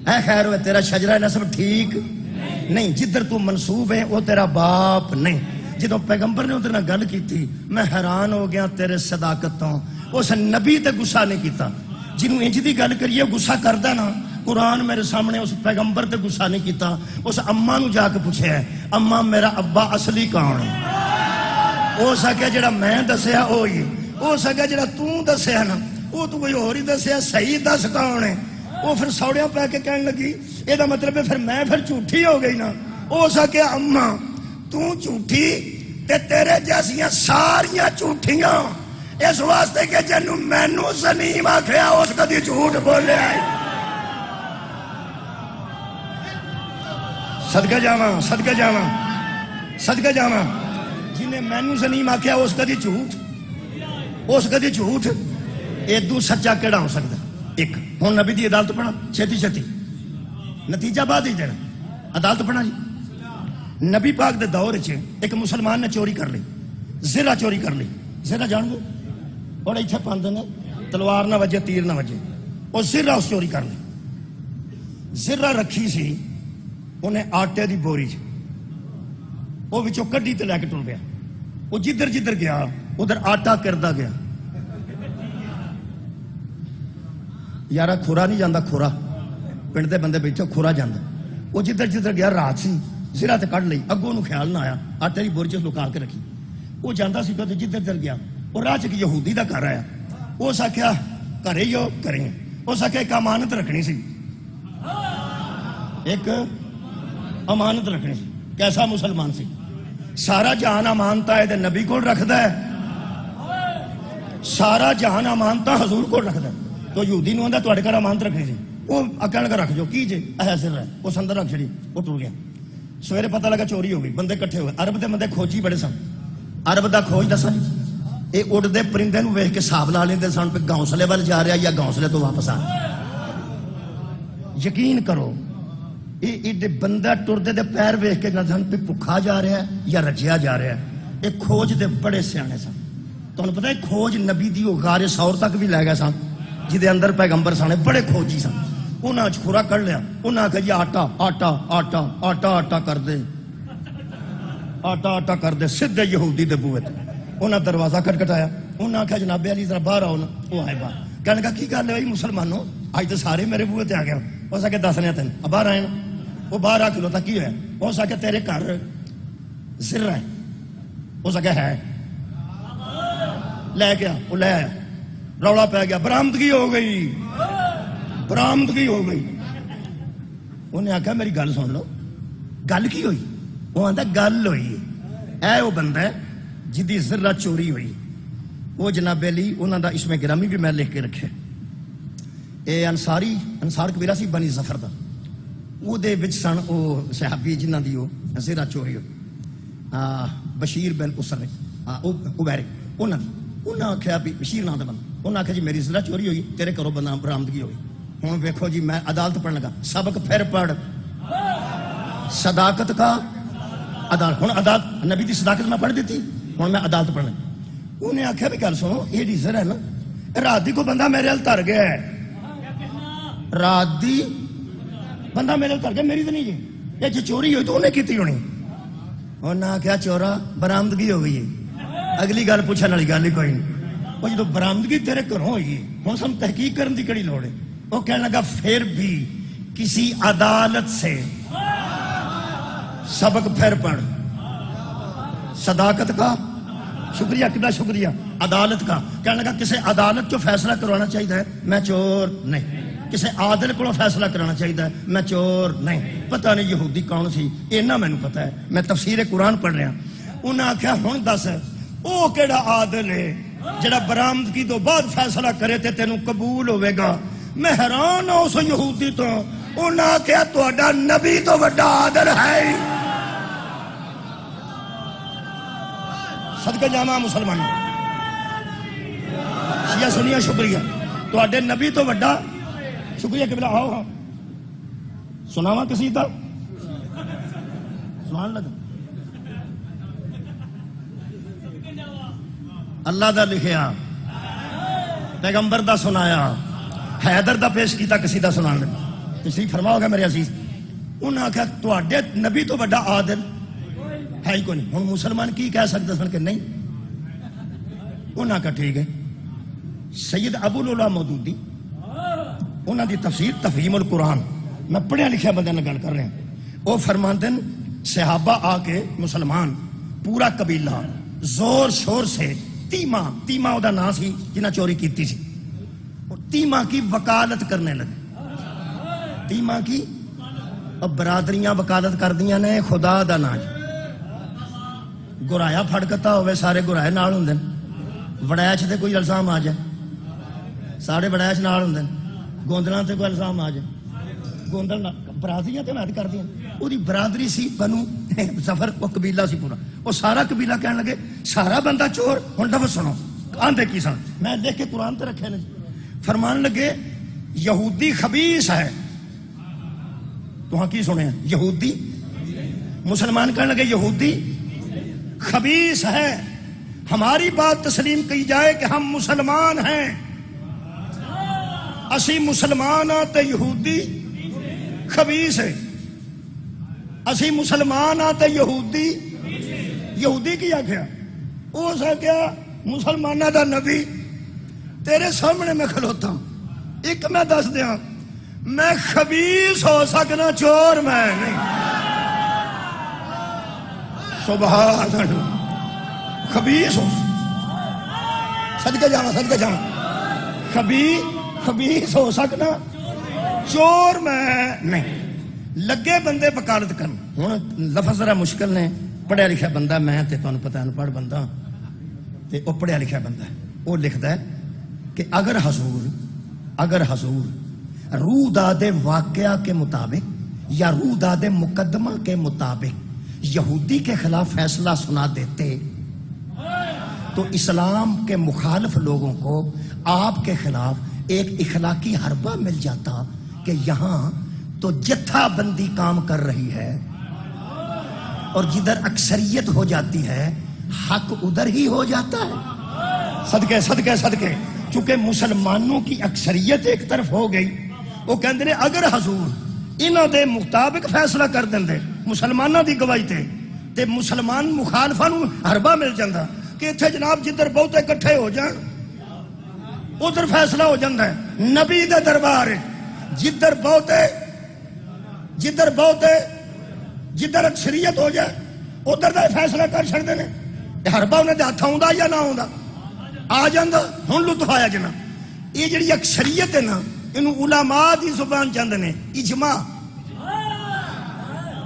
ہے خیر ہوئے, تیرا شجرہ نسب ٹھیک نہیں, جدھر تو منسوب ہے وہ تیرا باپ نہیں. جدو پیغمبر نے ادھر گل کی تھی, میں حیران ہو گیا تیرے صداقت تو. اس نبی تے گسا نہیں کیتا. جنہوں انج دی گل کریے گسا کردا نا, قرآن میرے سامنے اس پیغمبر تے گسا نہیں کیتا. اس اماں نو جا کے پوچھے ہے, اماں میرا ابا اصلی کون ہے؟ ہو سکے جڑا میں دسیا وہی, ہو سکے جڑا تو دسیا نا وہ تو کوئی اور ہی دسیا, صحیح دس کون ہے. وہ پھر سوڑیاں پہ کے کہنے لگی یہ مطلب ہے پھر میں پھر جھوٹھی ہو گئی نا. ہو سکے اماں تو جھوٹھی تے تیرے جیسیاں ساریاں جھوٹیاں, اس واسطے کہ جنوں مینوں زنیم آکھیا اس کدی جھوٹ بولیا ہے. صدقہ جاواں صدقہ جاواں صدقہ جاواں, جنہیں مینوں زنیم آکھیا اس کدی جھوٹ, اس کدی جھوٹ. ادو سچا کیڑا ہو سکتا؟ ایک ہوں نبی دی عدالت پڑھا چھتی چھتی, نتیجہ بعد ہی دینا. عدالت پڑھا جی. نبی پاک دے دور چ ایک مسلمان نے چوری کر لی, زرہ چوری کر لی. زرہ جان دو اور اتنے پاندے نے تلوار نہ وجے تیر نہ وجے, اور زرہ اس چوری کر لی. زرہ رکھی سی انہیں آٹے دی بوری چ, وہ وچوں کڈی تے لے کے ٹر گیا. وہ جدھر جدھر گیا ادھر آٹا کردا گیا. یارا کھورا نہیں جانا, کھورا پنڈ دے بندے بیٹھے کھورا جانا. وہ جدھر جدھر گیا رات سی, زرہ تے کڈ لئی, اگوں نو خیال نہ آیا آٹے دی بوری چ لکا کے رکھی. وہ جانا سی کہ جدھر جدھر گیا وہ راہ چ یہودی دا گھر آیا. اس آخیا گھر ہی ہو کریں, اس آخیا ایک امانت رکھنی سی, ایک امانت رکھنی سی. کیسا مسلمان سی, سارا جہان امانتا ہے نبی کو رکھدا ہے, سارا جہان امانتا حضور کو رکھدا ہے. تو یہودی نو آندا تہاڈے گھر امانت رکھنی سی, وہ کہنے لگا رکھ جو کی جے سر ہے, اس اندر رکھ چڑی, وہ ٹر گیا. سویرے پتہ لگا چوری ہو گئی, بندے کٹھے ہوئے. عرب دے بندے کھوجی بڑے سن. عرب دا کھوج دسا جی, یہ اڑدے پرندے نو ویکھ کے حساب لا لیندے سن پہ گھونسلے وال جا رہا یا گھونسلے تو واپس آ. یقین کرو یہ بندہ ٹردے دے پیر ویکھ کے نہ سن پہ بھکھا جا رہا ہے یا رجیا جا رہا ہے. یہ کھوج دے بڑے سیانے سن. تمہیں پتہ ہے کھوج نبی دی غار سور تک بھی لے گئے سن, جہدے اندر پیغمبر سن, بڑے کھوجی سن. انہاں کھورا کر لیا, انہاں آخیا جی آٹا آٹا آٹا آٹا آٹا کر دے, آٹا آٹا کر دے. سدھے یہودی دے بوئے تے انہاں دروازہ کھٹکھٹایا. انہاں آخیا جناب علی ذرا باہر آؤ نا. وہ آئے باہر, کہنے لگا کی گل ہے مسلمانوں, اج تو سارے میرے بوئے تے آ گیا. ہو سکے دسنے تین باہر آئے نا. وہ باہر آ کلوتا کی ہوا, ہو سکے تیرے گھر زرہ ہے, ہو سکے ہے, لے گیا. وہ لے آیا, رولا پی گیا, برامدگی ہو گئی, برامدگی ہو گئی. انہیں آخیا میری گل سن لو. گل کی ہوئی؟ وہ آتا گل ہوئی اے وہ بندہ ہے جدی ذرہ چوری ہوئی. وہ جناب علی انہوں دا اسم گرامی بھی میں لکھ کے رکھے. اے انصاری, انصار قبیلہ سی بنی ظفر دا. وہ دے وچ سن وہ صحابی جنہ دی وہ ذرہ چوری ہوئی, بشیر بن اسر عبیر. انہیں آخیا بھی بشیر نام دا بندہ, انہیں آخیا جی میری ذرہ چوری ہوئی, تیرے گھروں بندہ برامدگی ہوئی. ہوں ویکھو جی میں عدالت پڑھنے لگا. سبق پھر پڑھ, صداقت کا عدالت. ہوں عدالت نبی دی صداقت میں پڑھ دیتی, ہوں میں عدالت پڑھنا. انہیں آخیا بھی گل سنو, یہ ذرہ ہے نا, رات دی کو بندہ میرے ہل تر گیا ہے, رات دی بندہ میرے ہل تر گیا, میری تو نہیں ہے. یہ جو چوری ہوئی تو انہیں کی ہونی. انہیں آخیا چورا برامدگی ہو گئی ہے. اگلی گل پوچھنے والی گل ہی کوئی نہیں. وہ جب برامدگی تیرے گھروں ہوئی ہے, ہوں سن تحقیق کرنے کی کہڑی لوڑ ہے. وہ کہنے لگا پھر بھی کسی عدالت سے سبق پھر پڑھ. صداقت کا شکریہ, کتنا شکریہ. عدالت کا کہنے لگا کسی عدالت کو فیصلہ کروانا چاہیے, میں چور نہیں. کسی عادل کو فیصلہ کرانا چاہیے, میں چور نہیں. پتہ نہیں یہودی کون سی, اینا مینوں پتہ ہے, میں تفسیر قرآن پڑھ رہا. انہیں آخیا ہوں دس وہ کہڑا عادل ہے جڑا برآمدگی تو بعد فیصلہ کرے تے تینوں قبول ہوے گا. میں حیران ہوں اس یہودی تو. انہیں آخیا تہاڈا نبی تو بڑا عادل ہے. صدقہ جاواں مسلمان, شیعہ سنیہ شکریہ. تواڈے نبی تو وڈا شکریہ قبلہ آؤ ہاں سناواں قصیدہ سبحان اللہ اللہ دا لکھیا پیغمبر دا سنایا حیدر دا پیش کیتا قصیدہ سنان لگا تشریف فرماؤ گا میرے عزیز انہاں آخیا تواڈے نبی تو بڑا عادل ہے ہی کوئی نہیں ہن مسلمان کی کہہ سکتے سن کہ نہیں انہاں کا ٹھیک ہے سید ابو العلا مودودی انہاں دی تفسیر تفہیم القرآن میں پڑھیا لکھیا بندے نال گل کر رہا ہوں وہ فرماندے صحابہ آ کے مسلمان پورا قبیلہ زور شور سے تیما دا نام سی جنہیں چوری کیتی سی تیما کی وکالت کرنے لگے تیما کی اب برادریاں وکالت کر دیا نے خدا دا نام گرایا پھڑکتا ہوئے سارے گرائے نال ہوندے وڑیچ تے کوئی الزام آ جائے سارے وڑیچ نال ہوندے گوندلاں تے کوئی الزام آ جائے گوندل برادریاں تے وعد کر دیا وہ برادری سی بنو ظفر وہ قبیلہ سی پورا وہ سارا قبیلہ کہنے لگے سارا بندہ چور ہن لفظ سنو آندے کی سن میں دیکھ کے قرآن تے رکھے نے فرمان لگے یہودی خبیث ہے تو ہاں کی سنے یہودی مسلمان کہنے لگے یہودی خبیث ہے ہماری بات تسلیم کی جائے کہ ہم مسلمان ہیں اسی مسلمان تے یہودی خبیث ہے اسی مسلمان تے یہودی کی آخیا اس آخیا مسلمانہ دا نبی تیرے سامنے میں کھلوتا ہوں ایک میں دس دیا میں خبیث ہو سکنا چور میں نہیں سبحان اللہ خبیث ہو صدقے جاؤں خبیث ہو سکنا چور میں نہیں لگے بندے وکالت کرن ہن لفظ ذرا مشکل نے پڑھیا لکھا بندہ میں تے تانوں پتہ ان پڑھ بندہ تے او پڑھیا لکھا بندہ او لکھدا ہے کہ اگر حضور روح داد واقعہ کے مطابق یا روح داد مقدمہ کے مطابق یہودی کے خلاف فیصلہ سنا دیتے تو اسلام کے مخالف لوگوں کو آپ کے خلاف ایک اخلاقی حربہ مل جاتا کہ یہاں تو جتھا بندی کام کر رہی ہے اور جدھر اکثریت ہو جاتی ہے حق ادھر ہی ہو جاتا ہے صدقے چونکہ مسلمانوں کی اکثریت ایک طرف ہو گئی وہ کہندے نے اگر حضور انہاں دے مطابق فیصلہ کر دیندے مسلمانوں دی گواہی تے مسلمان مخالفاں نوں حربہ مل جاندا کہ اتھے جناب جدھر بہتے اکٹھے ہو جان ادھر فیصلہ ہو جاندا ہے نبی دے دربار جدھر اکثریت ہو جائے ادھر دا فیصلہ کر چھڑدے نے حربہ انہاں دے ہاتھ آوندا یا نہ آوندا آ جاندا ہن لطف آیا جنا یہ جڑی اکثریت ہے نا انہوں علماء دی زبان چاہتے ہیں اجماع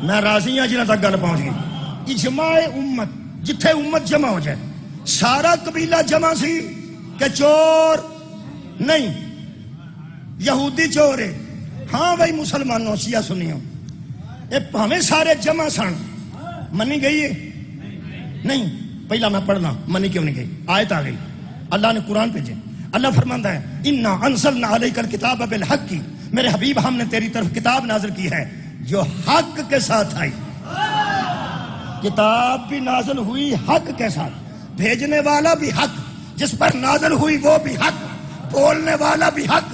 میں راضی ہوں جنہاں تک گل پہنچ گئی اجماع امت جتھے امت جمع ہو جائے سارا قبیلہ جمع سی کہ چور نہیں یہودی چور ہے ہاں بھائی مسلمانوں شیعہ سنیوں اے ہمیں سارے جمع سن منی گئی ہے نہیں پہلا میں پڑھنا منی کیوں نہیں گئی آیت آ گئی اللہ نے قرآن بھیجے اللہ فرماتا ہے اِنَّا أَنزَلْنَا عَلَيْكَ الْكِتَابَ بِالْحَقِّ میرے حبیب ہم نے تیری طرف کتاب نازل کی ہے جو حق کے ساتھ آئی کتاب بھی نازل ہوئی حق کے ساتھ بھیجنے والا بھی حق جس پر نازل ہوئی وہ بھی حق بولنے والا بھی حق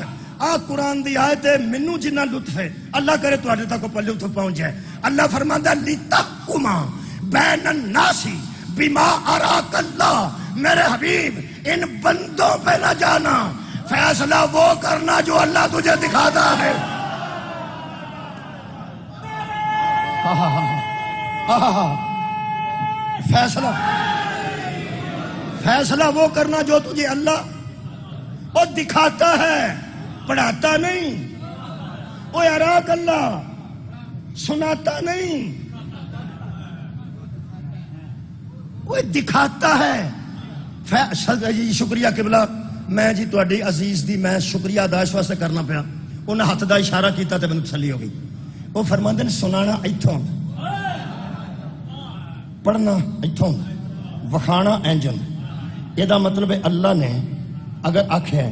قرآن دی آیت ہے منو جنہ لطف ہے اللہ کرے تو تک کو لطف پہنچ جائے اللہ فرماتا ہے لِتَحْكُمَ بَيْنَ النَّاسِ بِمَا أَرَاكَ اللَّهُ میرے حبیب ان بندوں پہ نہ جانا فیصلہ وہ کرنا جو اللہ تجھے دکھاتا ہے فیصلہ وہ کرنا جو تجھے اللہ وہ دکھاتا ہے پڑھاتا نہیں وہ اراک اللہ سناتا نہیں وہ دکھاتا ہے جی شکریہ قبلہ میں جی تواڈی عزیز دی میں شکریہ ادا اس واسطے کرنا پیا انہیں ہاتھ دا اشارہ کیتا تے مینوں تسلی ہو گئی وہ فرماندے نے سنانا ایتھوں پڑھنا ایتھوں وکھانا اینجل یہ دا مطلب ہے اللہ نے اگر آکھیا ہے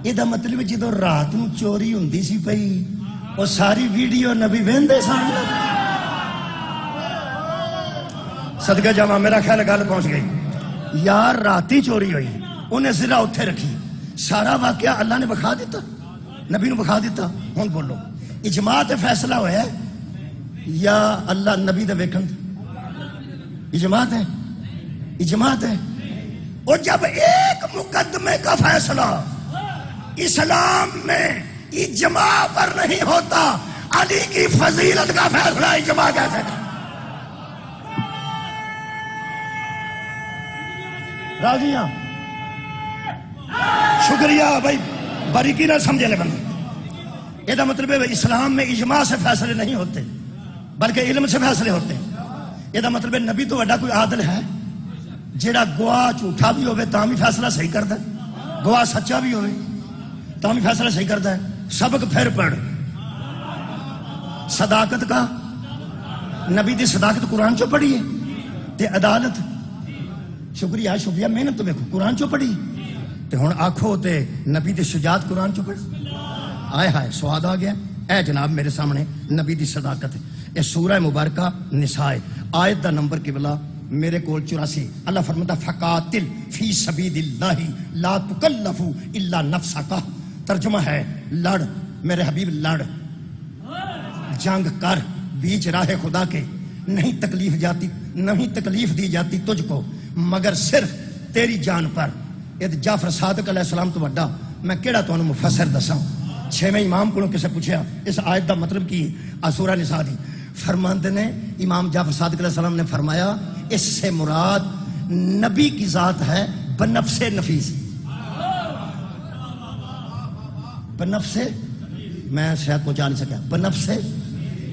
ਇਹਦਾ ਮਤਲਬ ਜਦੋਂ ਰਾਤ ਨੂੰ ਚੋਰੀ ਹੁੰਦੀ ਸੀ ਪਈ ਉਹ ਸਾਰੀ ਵੀਡੀਓ ਨਬੀ ਵੇਂਦੇ ਸਨ। ਸਦਕਾ ਜਾਵਾਂ, ਮੇਰਾ ਖਿਆਲ ਗੱਲ ਪਹੁੰਚ ਗਈ। ਯਾਰ ਰਾਤੀ ਚੋਰੀ ਹੋਈ, ਉਹਨੇ ਸਿਰਾ ਉੱਥੇ ਰੱਖੀ, ਸਾਰਾ ਵਾਕਿਆ ਅੱਲਾ ਨੇ ਵਿਖਾ ਦਿੱਤਾ, ਨਬੀ ਨੂੰ ਵਿਖਾ ਦਿੱਤਾ। ਹੁਣ ਬੋਲੋ ਇਜਮਾ ਤੇ ਫੈਸਲਾ ਹੋਇਆ یا اللہ نبی دا ویکھن؟ اجماعت ہے، اجماعت ہے۔ اور جب ایک مقدمے کا فیصلہ اسلام میں اجماع پر نہیں ہوتا، علی کی فضیلت کا فیصلہ اجماع کیسے کرے؟ راضی ہاں؟ شکریہ بھائی، باریکی نہ سمجھے لے بندے۔ یہ مطلب ہے اسلام میں اجماع سے فیصلے نہیں ہوتے بلکہ علم سے فیصلے ہوتے ہیں۔ یہ مطلب ہے نبی تو بڑا کوئی عادل ہے جیڑا گواہ جھوٹا بھی ہوئے تاں بھی فیصلہ صحیح کرتا ہے، گواہ سچا بھی ہوئے تاں بھی فیصلہ صحیح کرتا ہے۔ سبق پھر پڑھ صداقت کا، نبی دی صداقت قرآن چو پڑھی ہے تے عدالت، شکریہ شکریہ، محنت تو دیکھو قرآن چو پڑھی تے ہن آکھو تے نبی دی شجاعت قرآن چو پڑھ۔ آئے ہائے سواد آ گیا۔ اے جناب میرے سامنے نبی دی صداقت ہے۔ یہ سورہ مبارکہ نساء آیت دا نمبر قبلہ میرے کول 84۔ اللہ فرماتا فقاتل فی سبیل اللہ لا تکلف الا نفسک، ترجمہ ہے لڑ میرے حبیب، لڑ جنگ کر بیچ راہ خدا کے، نہیں تکلیف دی جاتی تجھ کو مگر صرف تیری جان پر۔ جعفر صادق علیہ السلام تو بڑا میں کیڑا تو مفسر دساں۔ چھویں امام کو کسے پوچھا اس آیت دا مطلب کی سورہ نساء دی، فرماندے نے امام جعفر صادق علیہ السلام نے فرمایا اس سے مراد نبی کی ذات ہے بنفس نفیس۔ بنفس، میں شاید پہنچا نہیں سکیا، بنفس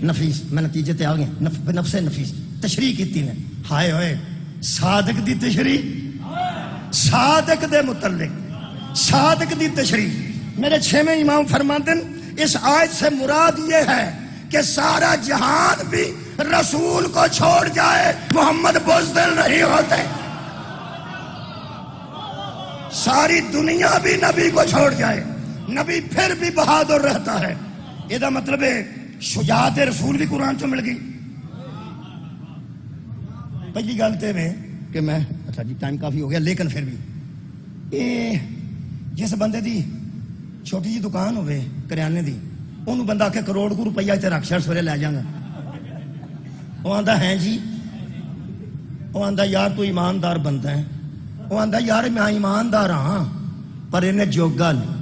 نفیس، میں نتیجے تے آ گیا۔ بنفس نفیس تشریح کیتی نے، ہائے ہوئے صادق دی تشریح، صادق دے متعلق صادق دی تشریح۔ میرے چھویں امام فرماتے ہیں اس آیت سے مراد یہ ہے کہ سارا جہان بھی رسول کو چھوڑ جائے محمد بزدل نہیں ہوتے، ساری دنیا بھی نبی کو چھوڑ جائے نبی پھر بھی بہادر رہتا ہے۔ یہ مطلب ہے شجاعت رسول بھی قرآن چو مل گئی۔ پہلی گل تے میں کہ میں اچھا جی ٹائم کافی ہو گیا، لیکن پھر بھی جس بندے دی چھوٹی جی دکان ہوئے کریانے دی، انہوں بندہ آکے کروڑ کو روپیہ تے رکھ شر سورے لے جانا، وہ آندہ ہیں جی، وہ آندہ یار تو ایماندار بندہ ہے، وہ آندہ یار میں ایماندار ہاں پر انہیں جوگا نہیں،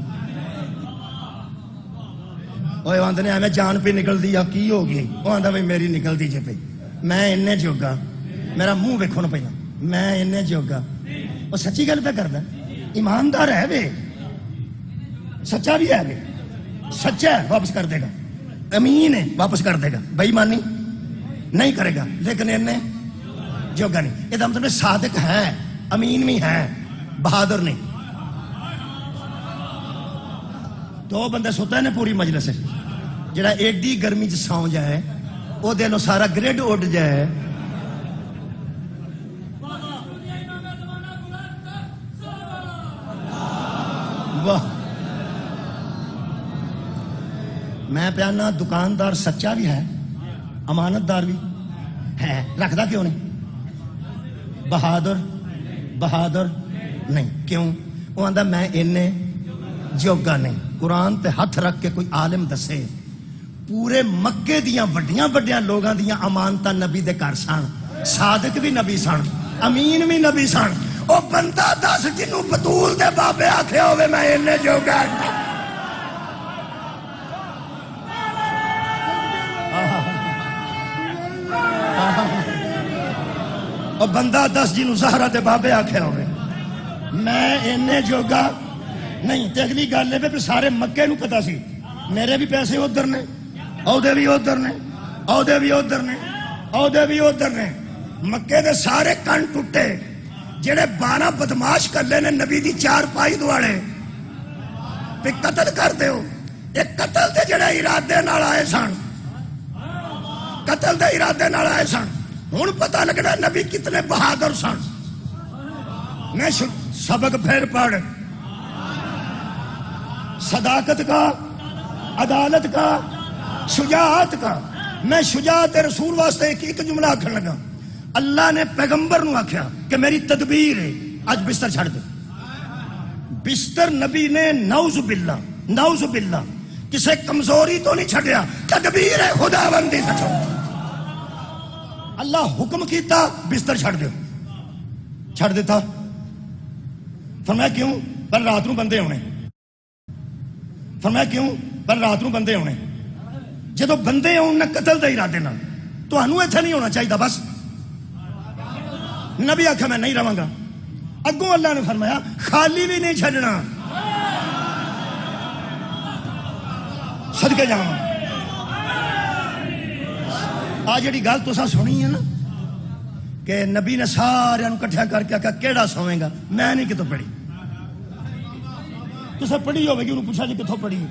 وہ آندہ نے ہمیں جان پہ نکل دی یا کی ہو گئی، وہ آندہ بھئی میری نکل دی جے پہ، میں انہیں جوگا، میرا منہ ویکھو نا پہلا، میں انہیں جوگا۔ وہ سچی گل پہ کردا ایماندار ہے بے، سچا بھی ہے بے، سچا ہے واپس کر دے گا، امین ہے واپس کر دے گا، بے ایمانی نہیں کرے گا، لیکن انہیں جوگا نہیں۔ یہ مطلب صادق ہے، امین بھی ہے، بہادر نہیں۔ دو بندے سوتا ہے نا پوری مجلس، جڑا ایڈی گرمی چ سو جائے وہ دلوں سارا گریڈ اڑ جائے۔ واہ، میں پیانا دکاندار سچا بھی ہے، امانت دار بھی ہے، رکھدا کیوں نہیں؟ بہادر نہیں، کیوں؟ وہ آندا میں انہیں جوگا نہیں۔ قرآن تے ہاتھ رکھ کے کوئی عالم دسے پورے مکے دیاں وڈیاں وڈیاں لوگاں دیاں امانتاں نبی دے گھر سن، صادق بھی نبی سن، امین بھی نبی سن، او بندہ دس جنوں بطول دے بابے آکھے ہوئے میں انہیں جوگا نہیں۔ اور بندہ 10 جنوں زہرا دے بابے آکھے ہوئے میں انہیں جوگا نہیں۔ تے اگلی گل ہے پھر سارے مکے نو پتا سی میرے بھی پیسے ادھر نے، عہدے بھی ادھر نے، عہدے بھی ادھر نے، عہدے بھی ادھر نے۔ مکے دے سارے کن ٹوٹے، جڑے 12 بدماش کر لے نے نبی دی 4 پائی دوالے پہ قتل کر دیو۔ ایک قتل دے جڑے ارادے نال آئے سن، قتل دے ارادے نال آئے سن، ہوں پتہ لگنا نبی کتنے بہادر سن. میں سبق پھر پڑھ. صداقت کا، عدالت کا، شجاعت کا. میں شجاعت رسول واسطے ایک جملہ آخر لگا. اللہ نے پیغمبر نو آخیا کہ میری تدبیر ہے اج بستر چھڑ دے. بستر نبی نے نعوذ باللہ کسے کمزوری تو نہیں چھڑیا، تدبیر ہے خداوندی سے چھوڑ. اللہ حکم کیتا بستر چھڑ دیو، چھڑ دیتا. فرمایا کیوں؟ پر رات نو بندے ہونے. فرمایا کیوں؟ پر رات نو بندے ہونے. جدو بندے آن نہ قتل دے ارادے نال تہانوں ایتھے نہیں ہونا چاہیے. بس نبی آخیا میں نہیں رہاں گا. اگوں اللہ نے فرمایا خالی بھی نہیں چھڈنا. صدقے جاواں آ جڑی گل تساں سنی ہے نا کہ نبی نے سارے کٹھا کر کے آخیا کیڑا سویں گا. میں نہیں کتوں پڑھی. تساں پڑھی ہوے گی انہوں پوچھا جی کتوں پڑھی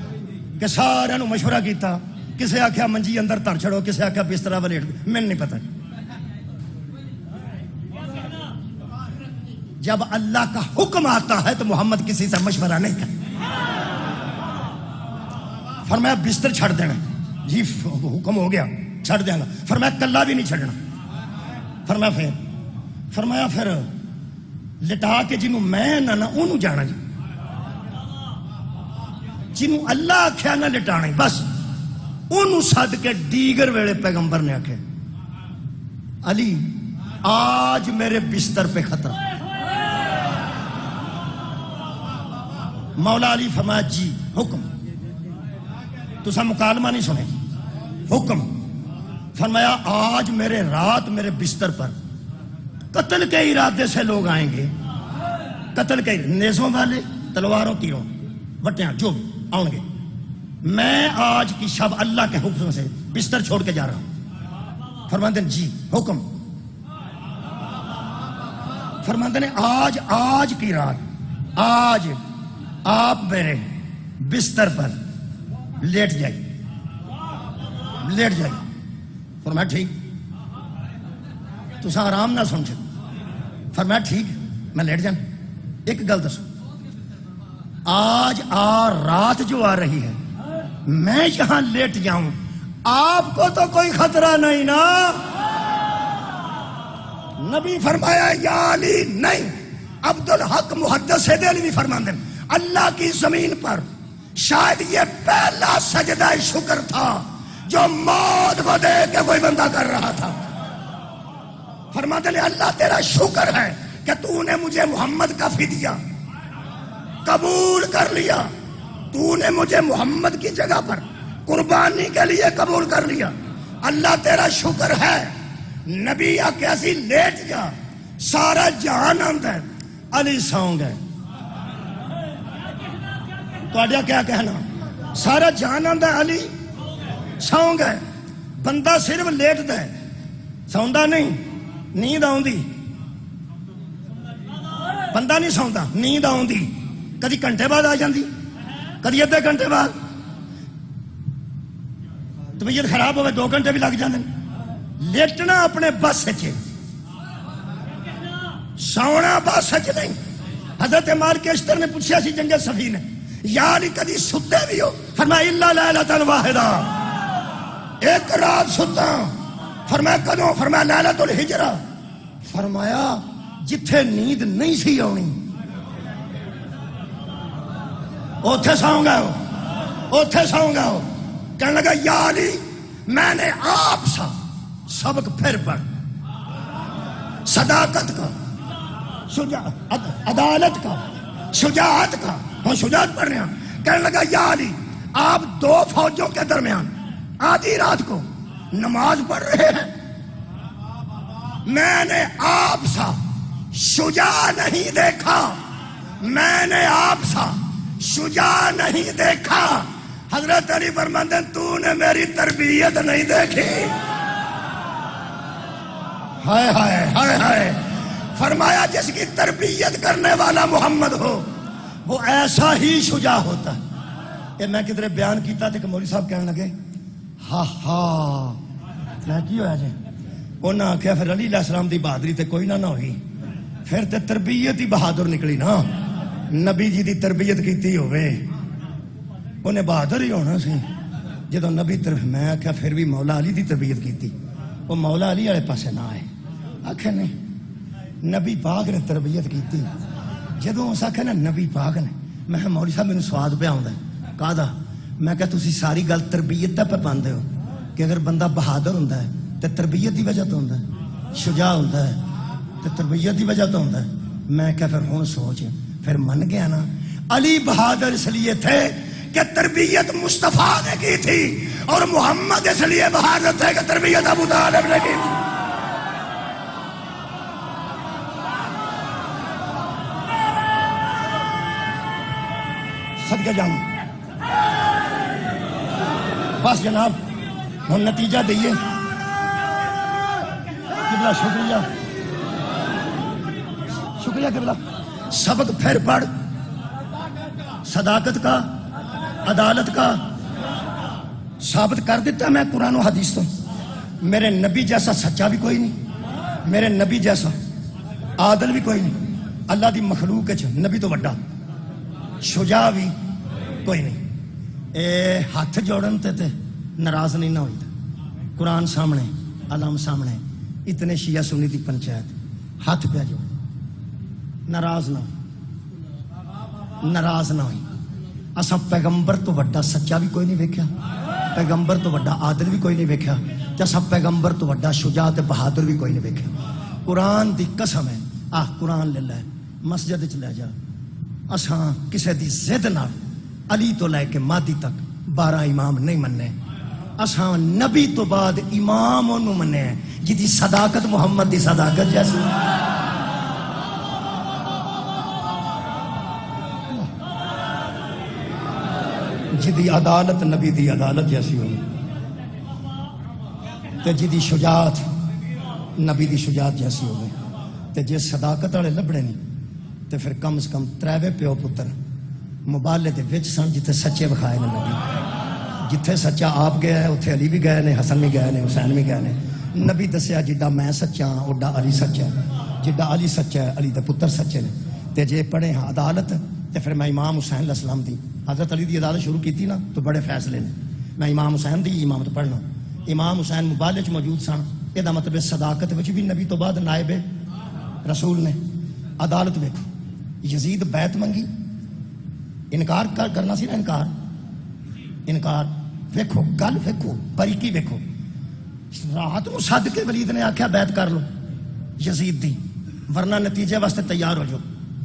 کہ سارے مشورہ کیتا. کسے آخیا منجی اندر تر چھڑو، کسے آخیا بستر ولیٹ دو. مینوں نہیں پتہ. جب اللہ کا حکم آتا ہے تو محمد کسی سے مشورہ نہیں کرتا. فرمایا بستر چھڑ دینا. جی حکم ہو گیا چھڑ دیں گا. فرمایا کلا بھی نہیں چھڑنا. فرمایا پھر لٹا کے جنوں میں نہ انہوں جانا جی. جنوں اللہ آخیا نہ لٹانے بس انہوں سد کے دیگر ویلے پیغمبر نے آخیا علی آج میرے بستر پہ خطرہ. مولا علی فرمایا جی حکم. تسا مکالمہ نہیں سنے، حکم. فرمایا آج رات میرے بستر پر قتل کے ارادے سے لوگ آئیں گے. قتل کے نیزوں والے، تلواروں، تیروں، وٹیاں جو آؤں گے. میں آج کی شب اللہ کے حکم سے بستر چھوڑ کے جا رہا ہوں. فرماتے ہیں جی حکم. فرماتے ہیں آج کی رات آج آپ میرے بستر پر لیٹ جائیے. فرمایا ٹھیک. تسا آرام نہ سمجھو. فرمایا ٹھیک میں لیٹ جانا. ایک گل دسو، آج رات جو آ رہی ہے میں یہاں لیٹ جاؤں آپ کو تو کوئی خطرہ نہیں نا؟ نبی فرمایا یا علی نہیں. عبدالحق محدث دہلوی فرماتے ہیں اللہ کی زمین پر شاید یہ پہلا سجدہ شکر تھا جو موت کو دے کے کوئی بندہ کر رہا تھا. فرماتے ہیں اللہ تیرا شکر ہے کہ تو نے مجھے محمد کا فدیہ قبول کر لیا. تو نے مجھے محمد کی جگہ پر قربانی کے لیے قبول کر لیا. اللہ تیرا شکر ہے. نبی کیسی لیٹ جا سارا جہان آمد ہے. علی سو گئے. تو کیا کہنا؟ سارا جہان آمد ہے علی سو گئے. بندہ صرف لیٹ دے سوندا نہیں. نیند آؤندی بندہ نہیں سوندا. نیند آؤندی کدی گھنٹے بعد آ جاندی، کدی ادھے گھنٹے بعد. طبیعت خراب ہوئے 2 گھنٹے بھی لگ جاندے. لیٹنا اپنے بس چ، سونا بس چ نہیں. حضرت مالک اشتر نے پوچھا سی جنگ صفی نے یا علی کدی ستے بھی ہو؟ فرمایا الا لیلۃ واحدہ، ایک رات ستا. فرمایا کدوں؟ فرمایا لیلۃ الہجرہ. فرمایا جتھے نیند نہیں سی آنی اوتھے سو گئے ہو، اوتھے سو گئے ہو. کہنے لگا یا علی میں نے آپ سا سبق پھر پڑھ. صداقت کا، عدالت کا، شجاعت کا. ہم شجاعت پڑھ رہے ہیں. کہنے لگا یا علی آپ 2 فوجوں کے درمیان آدھی رات کو نماز پڑھ رہے ہیں. میں نے آپ سا شجاع نہیں دیکھا. میں نے آپ سا شجاع نہیں دیکھا. حضرت علی فرماتے ہیں تو نے میری تربیت نہیں دیکھی. ہائے ہائے ہائے ہائے. فرمایا جس کی تربیت کرنے والا محمد ہو وہ ایسا ہی شجاع ہوتا ہے. یہ میں کدھر بیان کیتا تھا کہ مولوی صاحب کہنے لگے ہاں میں کی ہوا جی. انہاں آخیا پھر علی علیہ السلام دی بہادری تے کوئی نہ ہوئی، پھر تے تربیت ہی بہادر نکلی نا. نبی جی دی تربیت کیتی ہوئے انہیں بہادر ہی ہونا سی. جدو نبی میں آخیا پھر بھی مولا علی دی تربیت کیتی، وہ مولا علی والے پاسے نہ آئے. آخر نہیں نبی پاک نے تربیت کیتی. جدو اس آخیا نا نبی پاک نے، میں کہا مولوی صاحب میرے سواد پہ آؤں کہا میں کہا تسی ساری گل تربیت پہ پاندے ہو کہ اگر بندہ بہادر ہوں تو تربیت دی وجہ تو ہوں، شجاع ہوں تو تربیت دی وجہ تو ہوں. میں کہا پھر ہوں سوچ، پھر من گیا نا علی بہادر اس لیے تھے کہ تربیت مصطفیٰ نے کی تھی، اور محمد اس لیے بہادر تھے کہ تربیت ابو طالب نے کی تھی. صدقہ جاؤں بس جناب ہم نتیجہ دئیے. قبلہ شکریہ شکریہ قبلہ. سبق پھر پڑھ، صداقت کا، عدالت کا ثابت کر دیتا میں قرآن و حدیث تو. میرے نبی جیسا سچا بھی کوئی نہیں، میرے نبی جیسا عادل بھی کوئی نہیں. اللہ دی مخلوق نبی تو وڈا، شجاع بھی کوئی نہیں. اے ہاتھ جوڑن تے ناراض نہیں نہ ہوئی. قرآن سامنے، علم سامنے، اتنے شیعہ سنی دی پنچایت ہاتھ پہ جو ناراض نہ ہوئی، ناراض نہ ہوئی. اساں پیغمبر تو وڈا سچا بھی کوئی نہیں ویکھیا، پیغمبر تو وڈا عادل بھی کوئی نہیں ویکھیا، تے اساں پیغمبر تو وڈا شجاع تے بہادر بھی کوئی نہیں ویکھیا. قرآن دی قسم ہے، قرآن لے لے مسجد وچ لے جا. اساں کسے دی ضد نال علی تو لے کے مہدی تک 12 امام نہیں مننے. اساں نبی تو بعد امام انہوں مننے ہیں جدی صداقت محمد دی صداقت جیسی، جدی عدالت نبی دی عدالت جیسی ہوئی، تے جدی شجاعت نبی دی شجاعت جیسی ہوئی. تے جے صداقت والے لبڑے نہیں تے پھر کم از کم 3 پیو پتر مبالے دے وچ سن جتھے سچے بکھائے نے نبی. جتھے سچا آپ گیا ہے اتھے علی بھی گئے نے، حسن بھی گئے نے، حسین بھی گئے نے. نبی دسیا جڈا میں سچا ہاں اوڈا علی سچا ہے، جڈا علی سچا ہے علی دے پتر سچے نے. تے جے پڑھے ہاں عدالت تے پھر میں امام حسین علیہ السلام دی، حضرت علی دی عدالت شروع کیتی نا تو بڑے فیصلے نے. میں امام حسین دی امامت پڑھنا، امام حسین مبالے چ موجود سن. یہ مطلب صداقت وچ بھی نبی تو بعد نائب رسول نے. عدالت ویکھو، یزید بیعت منگی، انکار کرنا سی نا، انکار ویکھو گل ویکھو باریکی ویکھو. رات کو سد کے ولید نے آخیا بیعت کر لو یزید دی، ورنہ نتیجے واسطے تیار ہو جاؤ.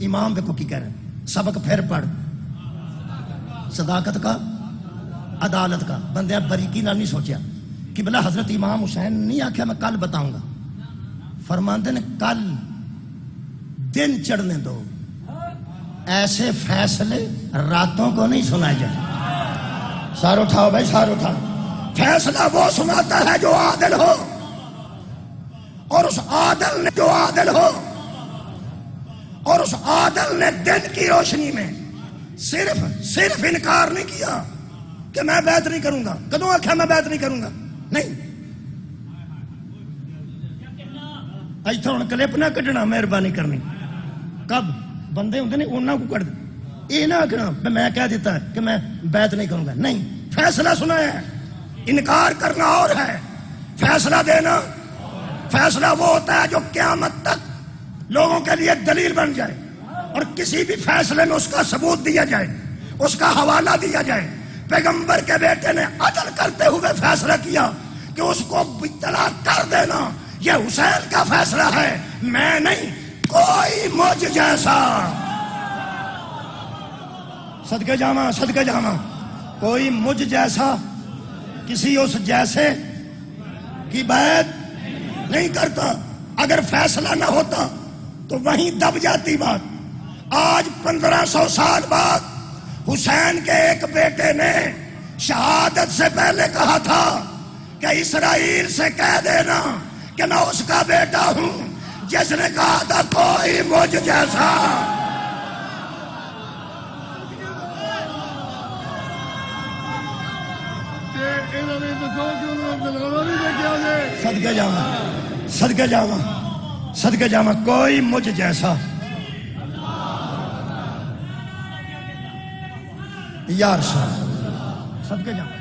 امام ویکھو کی کہہ رہے ہیں، سبق پھر پڑھ، صداقت کا، عدالت کا. بندے باریکی نال نہیں سوچیا. قبلہ حضرت امام حسین نہیں آخیا میں کل بتاؤں گا، فرماندے نے کل دن چڑھنے دو، ایسے فیصلے راتوں کو نہیں سنائے جائیں. سار اٹھاؤ بھائی، سار اٹھاؤ. فیصلہ وہ سناتا ہے جو عادل ہو، اور اس عادل نے جو عادل ہو، اور اس عادل نے دن کی روشنی میں صرف انکار نہیں کیا کہ میں بیعت نہیں کروں گا. کدوں آخیا میں بیعت نہیں کروں گا؟ نہیں. ایتھے ہن کلپ نہ کڈنا، مہربانی کرنی. کب بندے ہوندے نے انہاں کو کڈ دے، یہ نہ آخنا میں کہہ دیتا ہے کہ میں بیعت نہیں کروں گا. نہیں، فیصلہ سنایا ہے. انکار کرنا اور ہے، فیصلہ دینا. فیصلہ وہ ہوتا ہے جو قیامت تک لوگوں کے لیے دلیل بن جائے، اور کسی بھی فیصلے میں اس کا ثبوت دیا جائے، اس کا حوالہ دیا جائے. پیغمبر کے بیٹے نے عدل کرتے ہوئے فیصلہ کیا کہ اس کو اطلاع کر دینا، یہ حسین کا فیصلہ ہے، میں نہیں. کوئی مجھ جیسا، صدقے جاواں صدقے جاواں، کوئی مجھ جیسا کسی اس جیسے کی بیعت نہیں کرتا. اگر فیصلہ نہ ہوتا تو وہیں دب جاتی بات. آج 1500 سال بعد حسین کے ایک بیٹے نے شہادت سے پہلے کہا تھا کہ اسرائیل سے کہہ دینا کہ میں اس کا بیٹا ہوں جس نے کہا تھا کوئی مجھ جیسا. صدقے جاواں صدقے جاواں صدقے جاواں کوئی مجھ جیسا یا رسول اللہ صدقے جاواں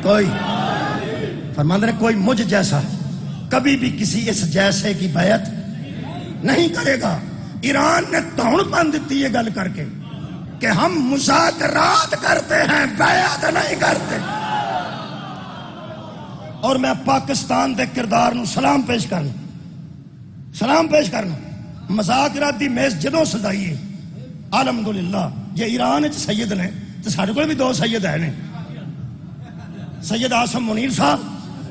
کوئی فرماندے نے کوئی مجھ جیسا کبھی بھی کسی اس جیسے کی بیعت نہیں کرے گا. ایران نے توڑ پن دیتی یہ گل کر کے کہ ہم مذاکرات کرتے ہیں بیعت نہیں کرتے. اور میں پاکستان دے کردار نو سلام پیش کرنا مذاکرات دی میز جدوں سجائی ہے الحمدللہ. یہ ایران وچ سید نے تو ساڈے کول بھی دو سید ہیں نے سید آصم منیر صاحب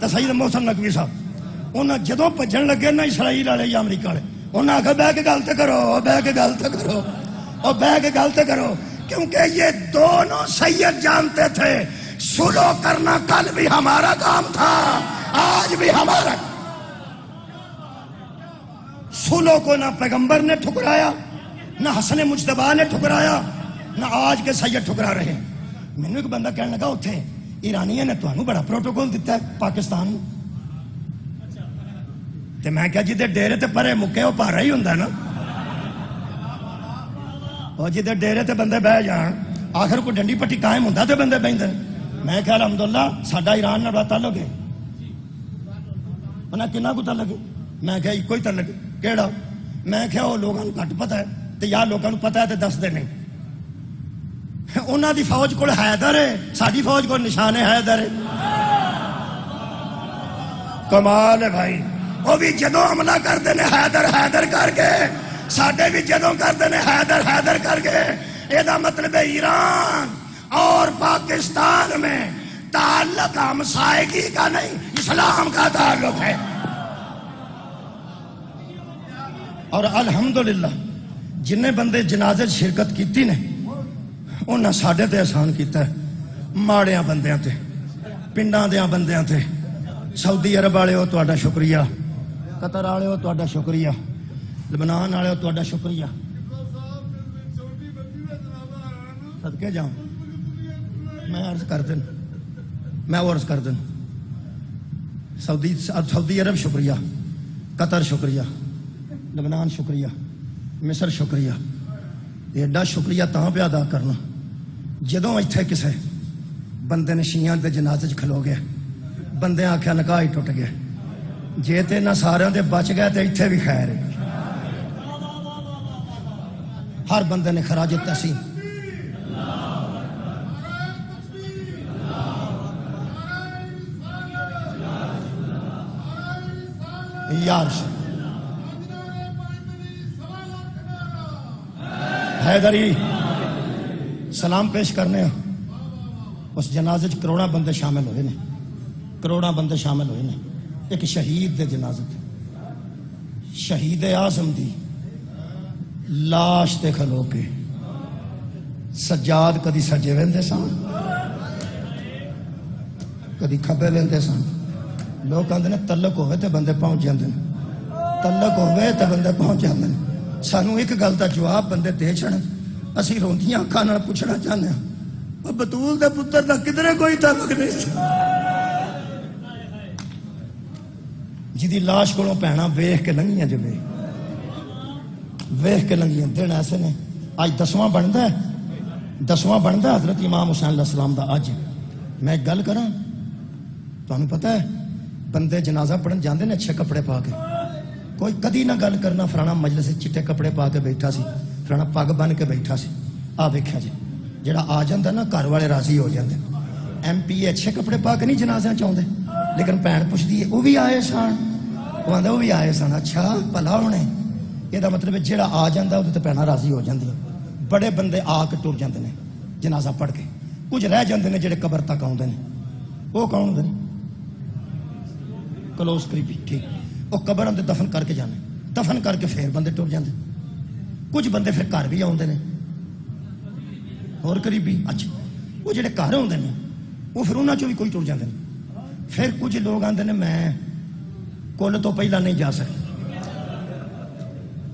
تے سید محسن نقوی صاحب. انہاں جدوں بھجن لگے نا اسرائیل والے یا امریکہ والے انہاں آکھا بہ کے گل تے کرو بہ کے گل تے کرو کیونکہ یہ دونوں سید جانتے تھے سلو کرنا کل بھی ہمارا کام تھا آج بھی ہمارا. سلو کو نہ پیغمبر نے ٹھکرایا نہ حسن مجتبیٰ نے ٹھکرایا نہ آج کے سید ٹھکرا رہے. مینوں ایک بندہ کہنے لگا اتھے ایرانیاں نے تمہیں بڑا پروٹوکول دیتا ہے پاکستان تے میں کہا جی ڈیرے تے پرے مکے وہ پارا ہی ہوں نا اور جی ڈیرے تے بندے بہ جان آخر کو ڈنڈی پٹی قائم ہوں تے بندے بہن. میں کہا الحمدللہ ساڈا ایران نال بڑا تعلق ہے. انہیں کنا کو تعلق ہے؟ میں کہا ایک ہی تعلق ہے. کیڑا؟ میں کہا وہ لوگوں کو گھٹ پتہ ہے تے یا لوگوں کو پتہ ہے تے دس دے نہیں. انہاں دی فوج کو حیدر ہے ساڈی فوج کو نشان حیدر ہے. کمال ہے بھائی. وہ بھی جدوں حملہ کرتے ہیں حیدر کر کے ساڈے بھی جدوں کرتے ہیں حیدر کر کے. یہ مطلب ہے ایران اور پاکستان میں تعلق ہمسائیگی کا نہیں اسلام کا تعلق ہے. اور الحمدللہ جن بندے جنازے شرکت کیتی نے انہاں ساڈے تے احسان کیتا ہے. ماڑیاں بندیاں تے پنڈاں دیاں بندیاں تے سعودی عرب والے ہو تہاڈا شکریہ قطر والے ہو تہاڈا شکریہ لبنان والے ہو تہاڈا شکریہ. صدقے جاؤں میں عرض کر دوں سعودی عرب شکریہ قطر شکریہ لبنان شکریہ مصر شکریہ. ایڈا شکریہ تاں پہ ادا کرنا جدوں اتنے کسے بندے نے شیعہ دے جنازے چ کھلو گیا بندے آخیا نکاح ہی ٹوٹ گیا. جے تے نہ سارے دے بچ گئے تے اتنے بھی خیر ہے. ہر بندے نے خراج تحسین یار حیدری سلام پیش کرنے اس جنازے چ کروڑا بندے شامل ہوئے نے ایک شہید دے جنازے شہید اعظم دی لاش تے کھلو کے سجاد کدی سجے ویندے سن کدی کھبے ویندے سن. لوگ کہتے ہیں تلک ہوئے تے بندے پہنچ جاندے نے سانو ایک گل دا جواب بندے دے چھڑن اسی روندیاں اکھاں نال پوچھنا چاہنے ہیں بطول دے پتر دا کدھرے کوئی تعلق نہیں جدی لاش کولوں پینا ویکھ کے لنگیاں دن ایسے نے. اج 10واں بندا حضرت امام حسین علیہ السلام دا. اج میں ایک گل کراں تانوں پتہ ہے بندے جنازہ پڑھن جاندے نے اچھے کپڑے پا کے کوئی کدی نہ گل کرنا فلانا مجلس چٹے کپڑے پا کے بیٹھا سی فلانا پگ بن کے بیٹھا سی. آ ویکھیا جی جڑا آ جاندا نا گھر والے راضی ہو جاندے. ایم پی اچھے کپڑے پا کے نہیں جنازہ چاہندے لیکن بھੈਣ پوچھدی ہے وہ بھی آئے سن وہ آندا وہ بھی آئے سن. اچھا بھلا ہونے یہ مطلب جڑا آ جاندا وہ تے بھੈਣਾਂ راضی ہو جاندی. بڑے بندے آ کے ٹر جاندے نے جنازہ پڑھ کے. کچھ رہ جاندے نے جڑے قبر تک آوندے نے. وہ کون ہوندے نے؟ کلوز قریبی. ٹھیک وہ قبر اندر دفن کر کے جانے دفن کر کے پھر بندے ٹر جاندے. کچھ بندے پھر گھر بھی آوندے نے اور قریبی. اچھا وہ جڑے گھر آوندے نے وہ پھر انہاں چوں بھی کوئی ٹر جاندے نے. پھر کچھ لوگ آندے نے میں کل تو پہلا نہیں جا سکتا.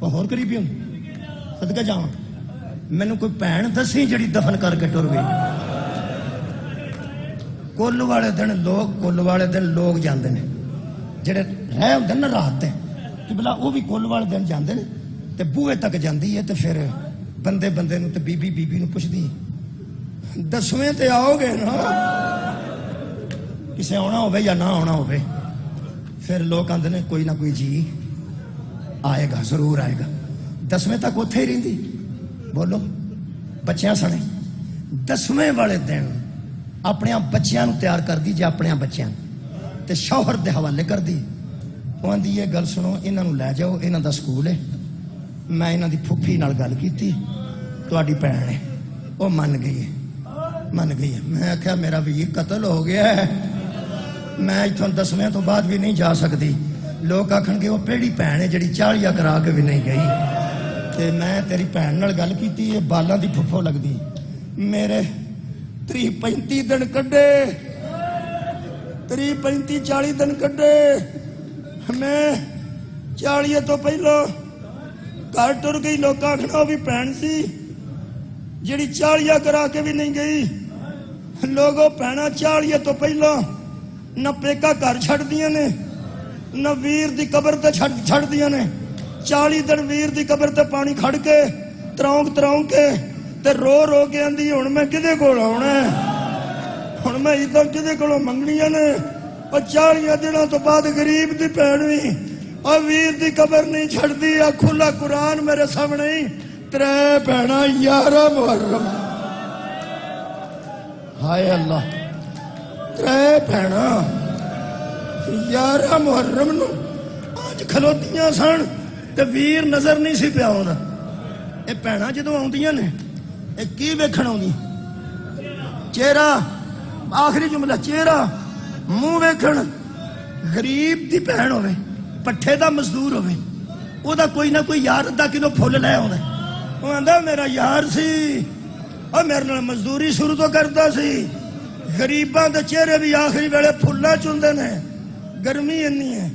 وہ ہور قریبی ہوں صدقے جاواں مینوں کوئی بھੈਣ دسی جڑی دفن کر کے ٹر گئی. کل والے دن لوگ جاندے نے جڑے رہ ہوندے نا رات تے کہ بلا وہ بھی کل والے دن جاندے نے تے بوئے تک جاندی ہے تے پھر بندے نو تے بی نو پوچھدی 10ویں تے آؤ گے نا کسے آنا ہوئے یا نہ آنا ہوئے پھر لوگ آندے نے کوئی نہ کوئی جی آئے گا ضرور آئے گا 10ویں تک اتھے ہی رہندی بولو بچیاں سنے 10ویں والے دن اپنے بچیاں نو تیار کر دی جے اپنے بچیاں تے شوہر دے حوالے کر دی وہ آندی یہ گل سنو انہاں نو لے جاؤ انہاں دا سکول ہے میں انہاں دی پھپھی نال گل کیتی تہاڈی بھین ہے وہ من گئی ہے میں آخیا میرا بھی قتل ہو گیا ہے میں اتوں 10ویں تو بعد بھی نہیں جا سکتی لوگ آکھن گے وہ پیڑی بھین ہے جڑی 40 کرا کے بھی نہیں گئی تے میں تیری بھین نال گل کیتی یہ بالاں دی پھپھو لگدی میرے 30-35 دن کڈے 30-35-40 دن کڈے میں 40 تو پہلو گھر ٹر گئی لوگ آخنا بھی بھین سی جڑی 40 کرا کے بھی نہیں گئی لوگوں بھینا 40 تو پہلو نہ پیکا گھر چھڑ دیا نے نہ ویر دی قبر تے چھڑ دیا نے 40 دن ویر دی قبر تے پانی کھڑ کے تراؤں کے تے رو کے آندی ہن میں کدے کول آنا ہن میں ادھر کدے کولوں منگنیاں نے اور 40 دنوں تو بعد غریب دی بھین وی اور ویر دی قبر نہیں چھڑدی کھلا قرآن میرے سامنے 3 بھینا 11 محرم ہائے اللہ 3 بھینا 11 محرم نو آج کھلوتیاں سن تے ویر نظر نہیں سی پیا ہونا اے بھینا جدوں آوندیاں نے اے کی ویکھن آوندی چہرہ آخری جملہ چہرہ منہ ویکھن غریب دی بھین ہوے پٹھے دا مزدور ہوے او دا کوئی نہ کوئی یار 10 کلو پھل لے آوندا وہ آندا میرا یار سی اور میرے نال مزدوری شروع تو کرتا سی غریباں دے چہرے بھی آخری ویلے پھلا چوندے نے گرمی انی ہے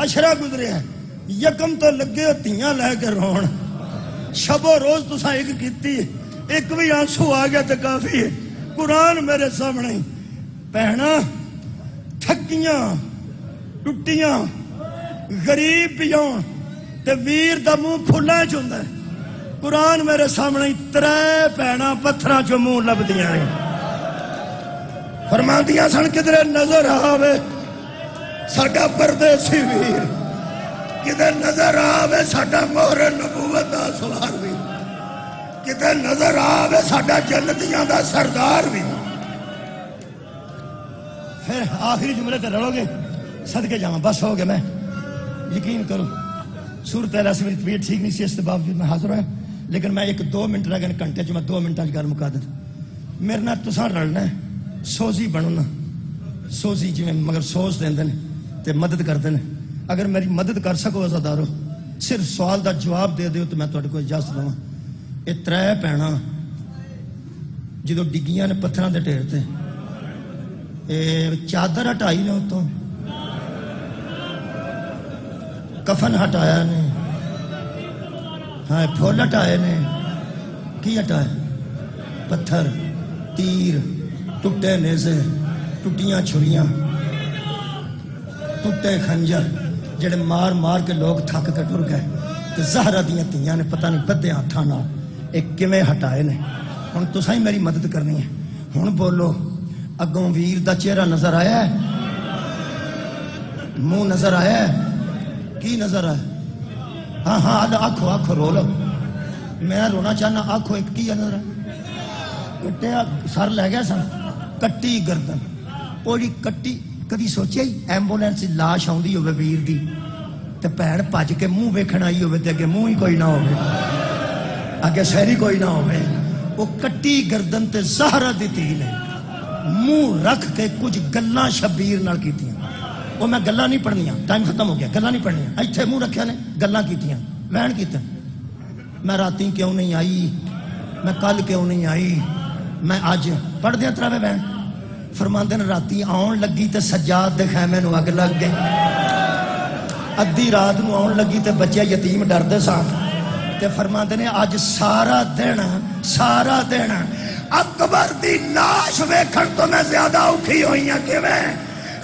اشرا گزریا یکم تو لگے تیاں لے کے رون شب و روز تساں ایک کیتی ایک بھی آنسو آ گیا تے کافی ہے قرآن میرے سامنے بہنا تھکیاں ٹٹیاں غریب پیاں تے ویر دا منہ پھلا چوندا ہے قرآن میرے سامنے 3 بھینا پتھراں چوں منہ لبدیاں نے فرماندیاں سن کدھر نظر آوے ساڈا پردیسی ویر کدھر نظر آوے ساڈا مہر نبوت دا سوار ویر کدھر نظر آوے ساڈا جنتیاں دا سردار بھی پھر آخری جملے تے رڑو گے صدقے جاواں بس ہو گیا میں یقین کرو صورت ایسی میری طبیعت ٹھیک نہیں سی اس کے باوجود میں حاضر ہوا لیکن میں 1-2 منٹ رہ گئے گھنٹے میں 2 منٹ گل مکا دیں میرے نال تساں رلنا ہے سوزی بننا سوزی جی مگر سوز دیں تے مدد کرتے ہیں اگر میری مدد کر سکو عزادارو صرف سوال دا جواب دے دیو تو میں تہاڈے کول اجازت لواں یہ 3 بھینا جدو ڈگیاں نے پتھراں دے ڈھیر تے چادر ہٹائی نے اتوں کفن ہٹایا نے ہاں پھول ہٹائے نے کی ہٹایا پتھر تیر ٹوٹے نیزے ٹوٹیاں چھریاں ٹوٹے خنجر جڑے مار مار کے لوگ تھک کے ٹر گئے تے زہرا دیاں تیاں نے پتہ نہیں بدے ہاتھاں نال ایک کیویں ہٹائے نے ہن تساں ہی میری مدد کرنی ہے ہن بولو اگوں ویر دا چہرہ نظر آیا ہے منہ نظر آیا ہے کی نظر آیا ہاں ہاں آنکھو رو لو میں رونا چاہنا آنکھو ایک کی نظر آیا کٹیا سر لے گیا سن کٹی گردن وہ جی کٹی کدی سوچیا ہی ایمبولینس لاش آؤندی ہوے ویر دی تے بھیڑ بھج کے منہ ویکھن آئی ہوے تے اگے منہ ہی کوئی نہ ہوے اگے سہری کوئی نہ ہوے وہ کٹی گردن تے زہرا دی تیل ہے منہ رکھ کے کچھ گلاں شبیر نال کیتیاں وہ میں گلاں نہیں پڑھنیاں ٹائم ختم ہو گیا گلاں نہیں پڑھنیاں ایتھے منہ رکھیا نے گلاں کیتیاں وین کیتے میں راتی کیوں نہیں آئی میں کل کیوں نہیں آئی میں اج پڑھ دیاں تراوے وین فرماندے نے راتی آن لگی تے سجاد دے خیمے نو اگ لگ گئی ادھی رات نو آن لگی تے بچے یتیم ڈردے سن تے فرماندے نے اج سارا دن اکبر دی لاش ویکھن تو میں زیادہ اوکھی ہوئی ہوں کیویں؟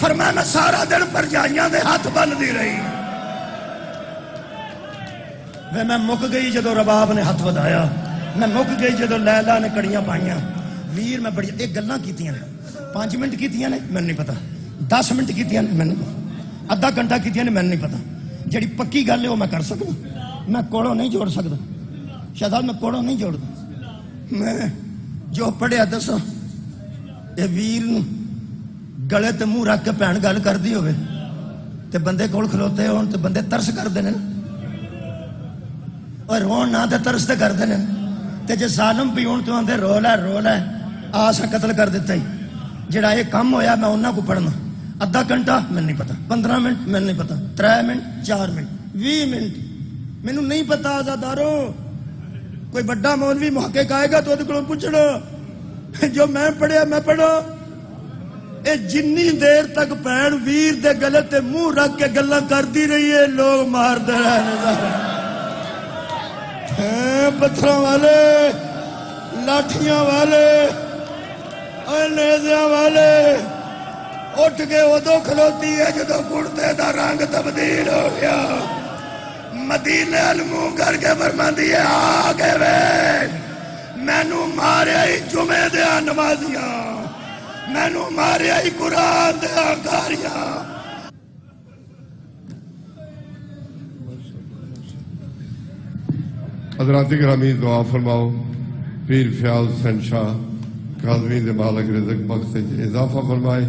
فرمایا میں سارا دن پرجائیاں دے ہاتھ بنتی رہی وے میں مک گئی جدو رباب نے ہاتھ ودایا میں مک گئی جدو لیلا نے کڑیاں پائیاں ویر میں بڑی ایک گلاں کیتیاں نے 5 منٹ کیتیاں نے میں نہیں پتا 10 منٹ کیتیاں نے میں نہیں پتا آدھا گھنٹہ کیتیاں نے میں نہیں پتا جڑی پکی گل ہے وہ میں کر سکتا میں کوڑوں نہیں جوڑ سکتا شہزاد میں کوڑوں نہیں جوڑتا میں جو پڑھیا دسو یہ ویر گلے تے منہ رکھ کے بھੈਣ گل کردی ہوئے تے بندے کول کھلوتے ہون تے بندے ترس کردے نے اور رون نہ تے ترس تے کردے نے تے جے ظالم پیون تو آندے رول ہے آسا قتل کر دیتا ہی جڑا یہ کم ہویا میں انہاں کو پڑھنا آدھا گھنٹہ میں نہیں پتا 15 منٹ میں نہیں پتا 3 منٹ 4 منٹ 20 منٹ مینوں نہیں پتا آزادارو کوئی بڑا مولوی محقق آئے گا تو وہ کو پوچھنا جو میں پڑھیا میں پڑھو اے جنی دیر تک بھੈਣ ویر دے گلے تے منہ رکھ کے گلاں کردی رہی ہے لوگ مار دے رہے ہیں پتھروں والے لاٹھیاں والے اور نیزیاں والے اٹھ کے ادو کھلوتی ہے جدو کرتے دا رنگ تبدیل ہو گیا مدینے المو کر کے فرماندی ہے آگے وے مینو ماریا ہی جمعے دیا نمازیاں مینو ماریا ہی قرآن دیا کاریاں حضرات گرامی دعا فرماؤ پیر فیاض حسین شاہ کاظمی دے مالک رزق بخش اضافہ فرمائے